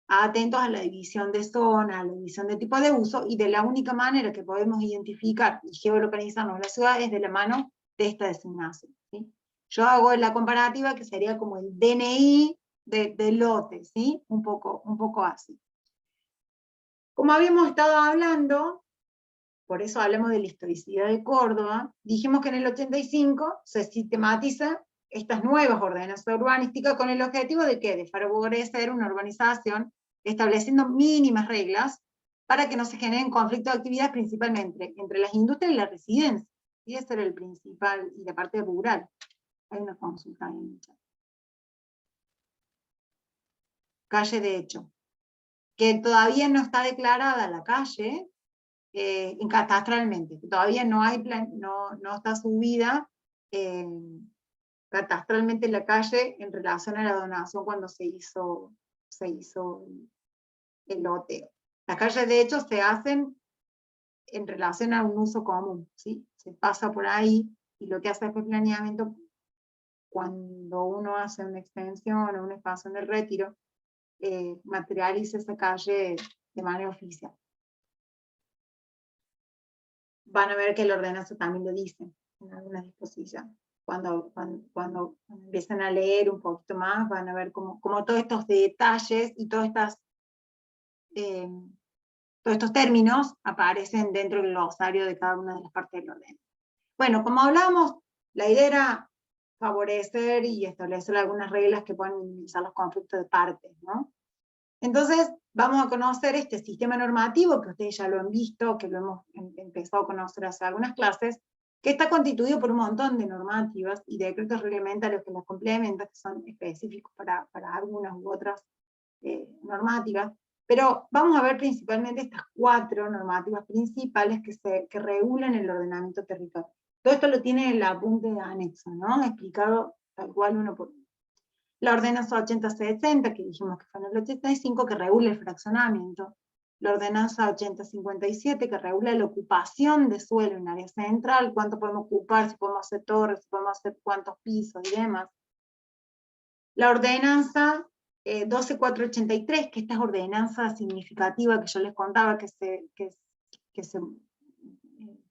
atentos a la división de zona, a la división de tipo de uso, y de la única manera que podemos identificar y geolocalizarnos la ciudad es de la mano de esta designación, ¿sí? Yo hago la comparativa que sería como el DNI del lote, ¿sí? Un poco así. Como habíamos estado hablando, por eso hablamos de la historicidad de Córdoba, dijimos que en el 85 se sistematiza estas nuevas ordenanzas urbanísticas con el objetivo de ¿qué? De favorecer una urbanización estableciendo mínimas reglas para que no se generen conflictos de actividad principalmente entre las industrias y la residencia. Y ese era el principal, y la parte rural. Hay una consulta ahí en el chat. Calle de hecho, que todavía no está declarada la calle catastralmente, que todavía no hay no está subida catastralmente la calle en relación a la donación cuando se hizo el loteo. Las calles de hecho se hacen en relación a un uso común, ¿sí? Se pasa por ahí y lo que hace es planeamiento cuando uno hace una extensión o una expansión del retiro, materializa esa calle de manera oficial. Van a ver que la ordenanza también lo dice en algunas disposiciones. Cuando empiezan a leer un poquito más, van a ver como todos estos detalles y todos estos términos aparecen dentro del glosario de cada una de las partes del ordenanza. Bueno, como hablábamos, la idea era favorecer y establecer algunas reglas que puedan minimizar los conflictos de partes, ¿no? Entonces, vamos a conocer este sistema normativo, que ustedes ya lo han visto, que lo hemos empezado a conocer hace algunas clases, que está constituido por un montón de normativas y decretos reglamentarios que las complementan, que son específicos para algunas u otras normativas, pero vamos a ver principalmente estas 4 normativas principales que regulan el ordenamiento territorial. Todo esto lo tiene en el apunte de anexo, ¿no? Explicado tal cual uno por uno. La ordenanza 8060, que dijimos que fue en el 85, que regula el fraccionamiento. La ordenanza 8057, que regula la ocupación de suelo en área central, cuánto podemos ocupar, si podemos hacer torres, si podemos hacer cuántos pisos y demás. La ordenanza 12483, que esta es ordenanza significativa que yo les contaba que se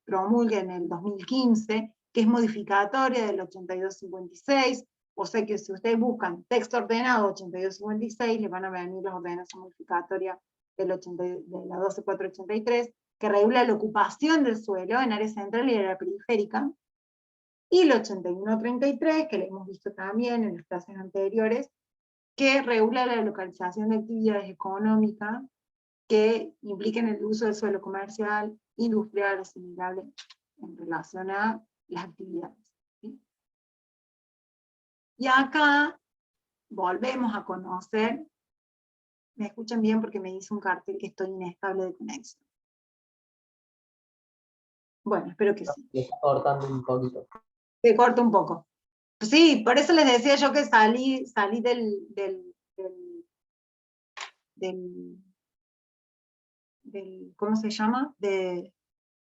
promulga en el 2015, que es modificatoria del 8256, o sea que si ustedes buscan texto ordenado 8256, les van a venir las ordenanzas modificatorias de la 12483, que regula la ocupación del suelo en área central y área periférica, y el 8133, que lo hemos visto también en las clases anteriores, que regula la localización de actividades económicas que impliquen el uso del suelo comercial, industrial, asimilable en relación a las actividades, ¿sí? Y acá volvemos a conocer, me escuchan bien porque me dice un cartel que estoy inestable de conexión. Bueno, espero que sí. Le está cortando un poquito. Se corta un poco. Sí, por eso les decía yo que salí del ¿cómo se llama? De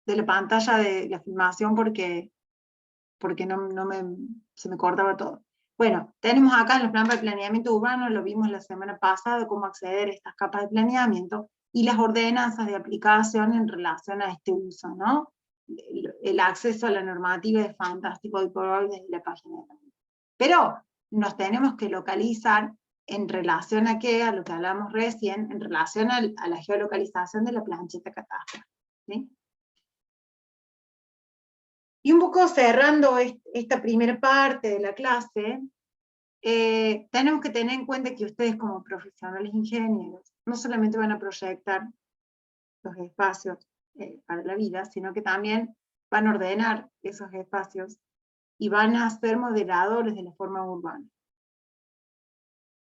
la pantalla de la filmación porque se me cortaba todo. Bueno, tenemos acá en los planes de planeamiento urbano, lo vimos la semana pasada, cómo acceder a estas capas de planeamiento, y las ordenanzas de aplicación en relación a este uso, ¿no? El acceso a la normativa es fantástico y por hoy desde la página de la. Pero nos tenemos que localizar en relación a qué, a lo que hablamos recién, en relación a la geolocalización de la plancheta catastral, ¿sí? Y un poco cerrando esta primera parte de la clase, tenemos que tener en cuenta que ustedes como profesionales ingenieros no solamente van a proyectar los espacios para la vida, sino que también van a ordenar esos espacios y van a ser moderadores de la forma urbana.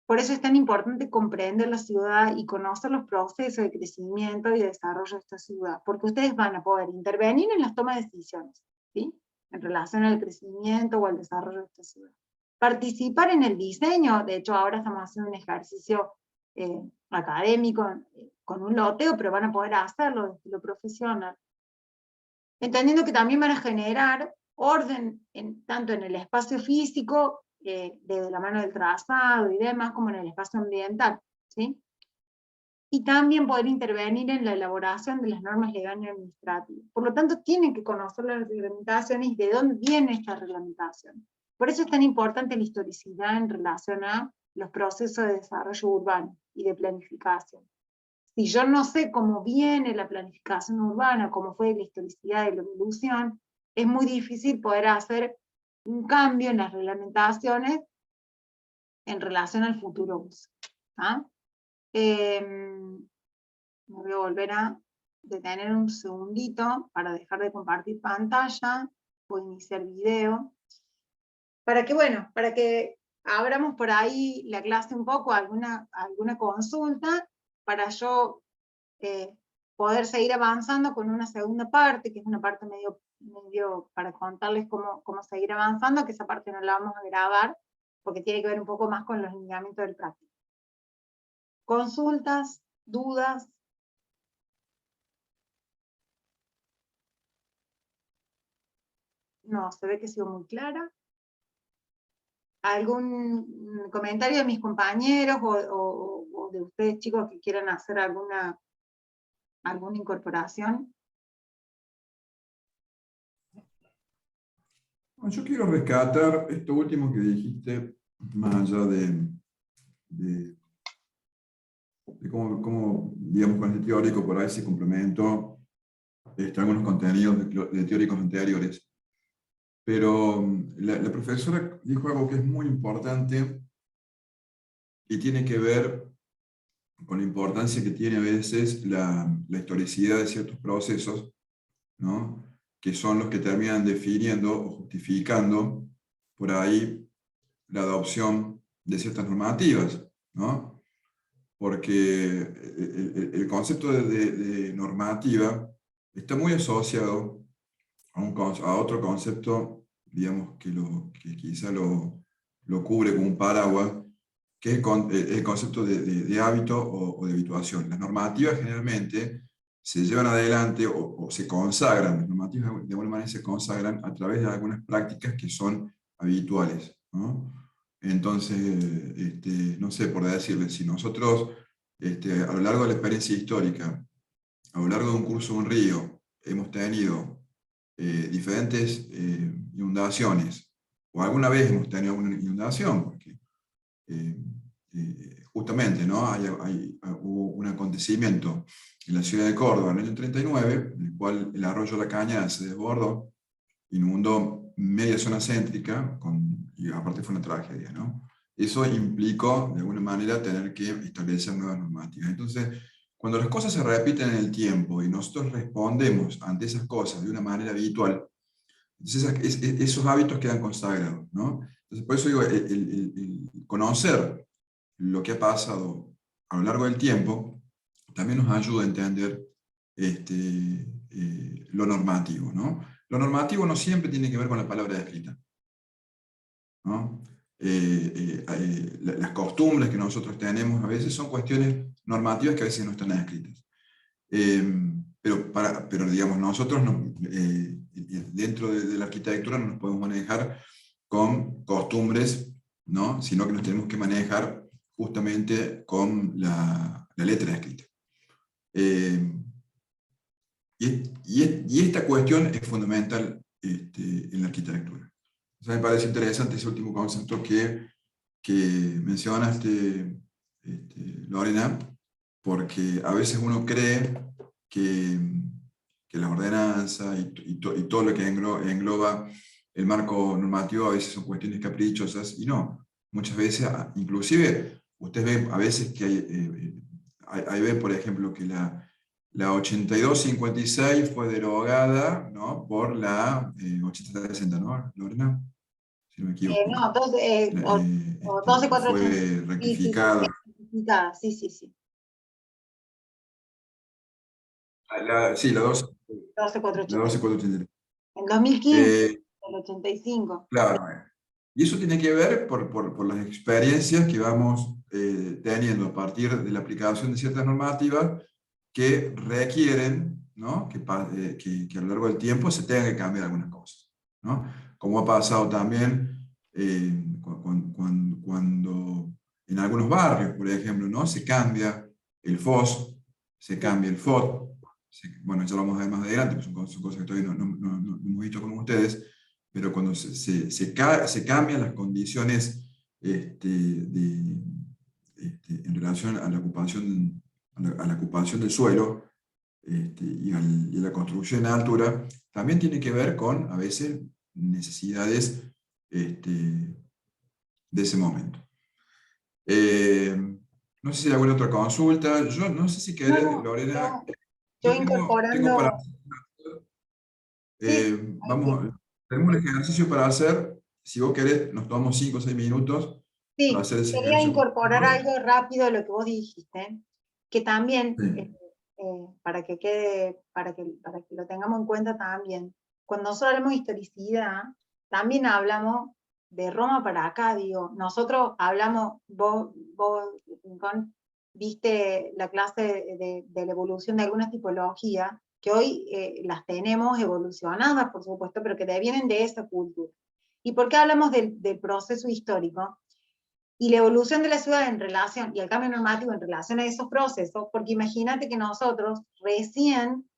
Por eso es tan importante comprender la ciudad y conocer los procesos de crecimiento y de desarrollo de esta ciudad, porque ustedes van a poder intervenir en las tomas de decisiones, ¿sí? En relación al crecimiento o al desarrollo de esta ciudad. Participar en el diseño, de hecho ahora estamos haciendo un ejercicio académico con un loteo, pero van a poder hacerlo desde lo profesional. Entendiendo que también van a generar orden tanto en el espacio físico, desde la mano del trazado y demás, como en el espacio ambiental, ¿sí? Y también poder intervenir en la elaboración de las normas legales y administrativas. Por lo tanto, tienen que conocer las reglamentaciones y de dónde viene esta reglamentación. Por eso es tan importante la historicidad en relación a los procesos de desarrollo urbano y de planificación. Si yo no sé cómo viene la planificación urbana, cómo fue la historicidad de la evolución, es muy difícil poder hacer un cambio en las reglamentaciones en relación al futuro uso. ¿Ah? Me voy a volver a detener un segundito para dejar de compartir pantalla. Voy a iniciar video. Para que abramos por ahí la clase un poco, alguna consulta, para yo poder seguir avanzando con una segunda parte, que es una parte medio para contarles cómo seguir avanzando, que esa parte no la vamos a grabar, porque tiene que ver un poco más con los lineamientos del práctico. Consultas, dudas. No, se ve que he sido muy clara. ¿Algún comentario de mis compañeros o de ustedes, chicos, que quieran hacer alguna incorporación? Yo quiero rescatar esto último que dijiste, más allá de cómo, digamos, con este teórico por ahí se complementó algunos contenidos de teóricos anteriores. Pero la profesora dijo algo que es muy importante y tiene que ver con la importancia que tiene a veces la historicidad de ciertos procesos, ¿no? Que son los que terminan definiendo o justificando por ahí la adopción de ciertas normativas, ¿no? Porque el concepto de normativa está muy asociado a otro concepto, digamos, que quizá lo cubre como un paraguas, que es el concepto de hábito o de habituación. Las normativas generalmente se llevan adelante o se consagran, las normativas de alguna manera se consagran a través de algunas prácticas que son habituales, ¿no? Entonces, no sé, por decirles, si nosotros a lo largo de la experiencia histórica, a lo largo de un curso de un río, hemos tenido diferentes inundaciones, o alguna vez hemos tenido una inundación, porque justamente, ¿no? Hubo un acontecimiento en la ciudad de Córdoba en el año 39, en el cual el arroyo La Cañada se desbordó, inundó media zona céntrica, y aparte fue una tragedia, ¿no? Eso implicó, de alguna manera, tener que establecer nuevas normativas. Entonces, cuando las cosas se repiten en el tiempo y nosotros respondemos ante esas cosas de una manera habitual, entonces esos hábitos quedan consagrados, ¿no? Entonces, por eso digo, el conocer lo que ha pasado a lo largo del tiempo también nos ayuda a entender lo normativo, ¿no? Lo normativo no siempre tiene que ver con la palabra escrita, ¿no? Las costumbres que nosotros tenemos a veces son cuestiones normativas que a veces no están escritas. Pero digamos, nosotros dentro de la arquitectura no nos podemos manejar con costumbres, ¿no? Sino que nos tenemos que manejar justamente con la letra escrita. Y esta cuestión es fundamental en la arquitectura. O sea, me parece interesante ese último concepto que mencionaste, Lorena, porque a veces uno cree que la ordenanza y todo lo que engloba el marco normativo a veces son cuestiones caprichosas, y no. Muchas veces, inclusive, usted ve a veces que hay por ejemplo, que la 8256 fue derogada, ¿no? Por la 8060, ¿no, Lorena? si no me equivoco. No, 12, o 12, 4, Fue 80. rectificada. Sí, sí, sí. Sí, la 12, 12, 4, la 80. 12.483. En 2015, Eh, el 85. claro. Y eso tiene que ver por las experiencias que vamos teniendo a partir de la aplicación de ciertas normativas que requieren, ¿no? Que a lo largo del tiempo se tengan que cambiar algunas cosas, ¿no? Como ha pasado también cuando en algunos barrios, por ejemplo, ¿no? Se cambia el FOS, se cambia el FOT, bueno, ya lo vamos a ver más adelante, pues son cosas que todavía no hemos visto con ustedes, pero cuando se cambian las condiciones en relación a la ocupación, a la ocupación del suelo y a la construcción en altura, también tiene que ver con, a veces, necesidades de ese momento. No sé si hay alguna otra consulta. Yo no sé si querés, No, Lorena. yo Tengo para... incorporando. Sí, tenemos un ejercicio para hacer. Si vos querés, nos tomamos 5 o 6 minutos para sí, hacer ese quería ejercicio. incorporar algo rápido de lo que vos dijiste, que también, Sí. para que quede, para que lo tengamos en cuenta también, cuando nosotros hablamos de historicidad, también hablamos de Roma para acá, digo, nosotros hablamos, vos Rincón, viste la clase de la evolución de algunas tipologías, que hoy las tenemos evolucionadas, por supuesto, pero que vienen de esa cultura. ¿Y por qué hablamos del proceso histórico? Y la evolución de la ciudad en relación, y el cambio normativo en relación a esos procesos, porque imagínate que nosotros recién,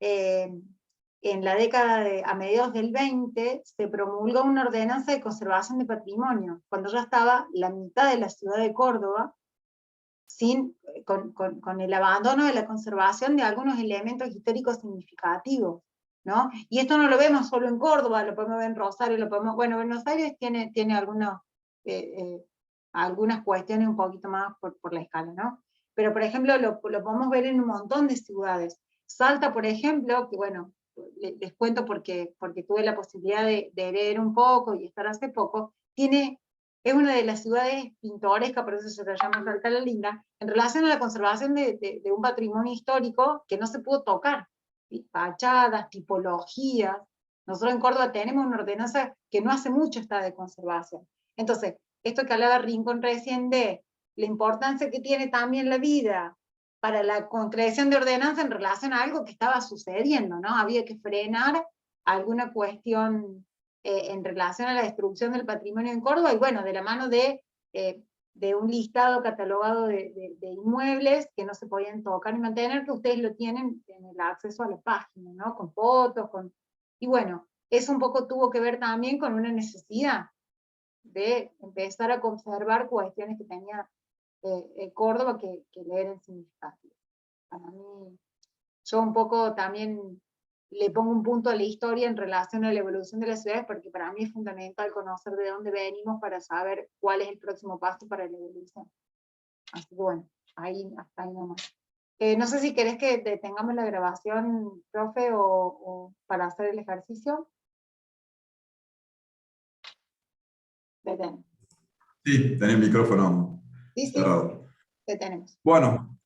en la década a mediados del 20, se promulgó una ordenanza de conservación de patrimonio, cuando ya estaba la mitad de la ciudad de Córdoba, con el abandono de la conservación de algunos elementos históricos significativos, ¿no? Y esto no lo vemos solo en Córdoba, lo podemos ver en Rosario, bueno, Buenos Aires tiene algunas cuestiones un poquito más por la escala, ¿no? Pero, por ejemplo, lo podemos ver en un montón de ciudades. Salta, por ejemplo, que bueno, les cuento porque tuve la posibilidad de leer un poco y estar hace poco, es una de las ciudades pintorescas, por eso se la llama Salta la Linda, en relación a la conservación de un patrimonio histórico que no se pudo tocar. Fachadas, tipologías. Nosotros en Córdoba tenemos una ordenanza que no hace mucho está de conservación. Entonces, esto que hablaba Rincón recién de la importancia que tiene también la vida para la concreción de ordenanza en relación a algo que estaba sucediendo, ¿no? Había que frenar alguna cuestión en relación a la destrucción del patrimonio en Córdoba, y bueno, de la mano de un listado catalogado de inmuebles que no se podían tocar ni mantener, que ustedes lo tienen en el acceso a la página, ¿no? Con fotos, y bueno, eso un poco tuvo que ver también con una necesidad de empezar a conservar cuestiones que tenía Córdoba que le eran significativas. Para mí, yo un poco también le pongo un punto a la historia en relación a la evolución de las ciudades, porque para mí es fundamental conocer de dónde venimos para saber cuál es el próximo paso para la evolución. Así que bueno, hasta ahí nomás. No sé si querés que detengamos la grabación, profe, o para hacer el ejercicio. Detenemos. Sí, tenés el micrófono Sí, cerrado. detenemos. Bueno,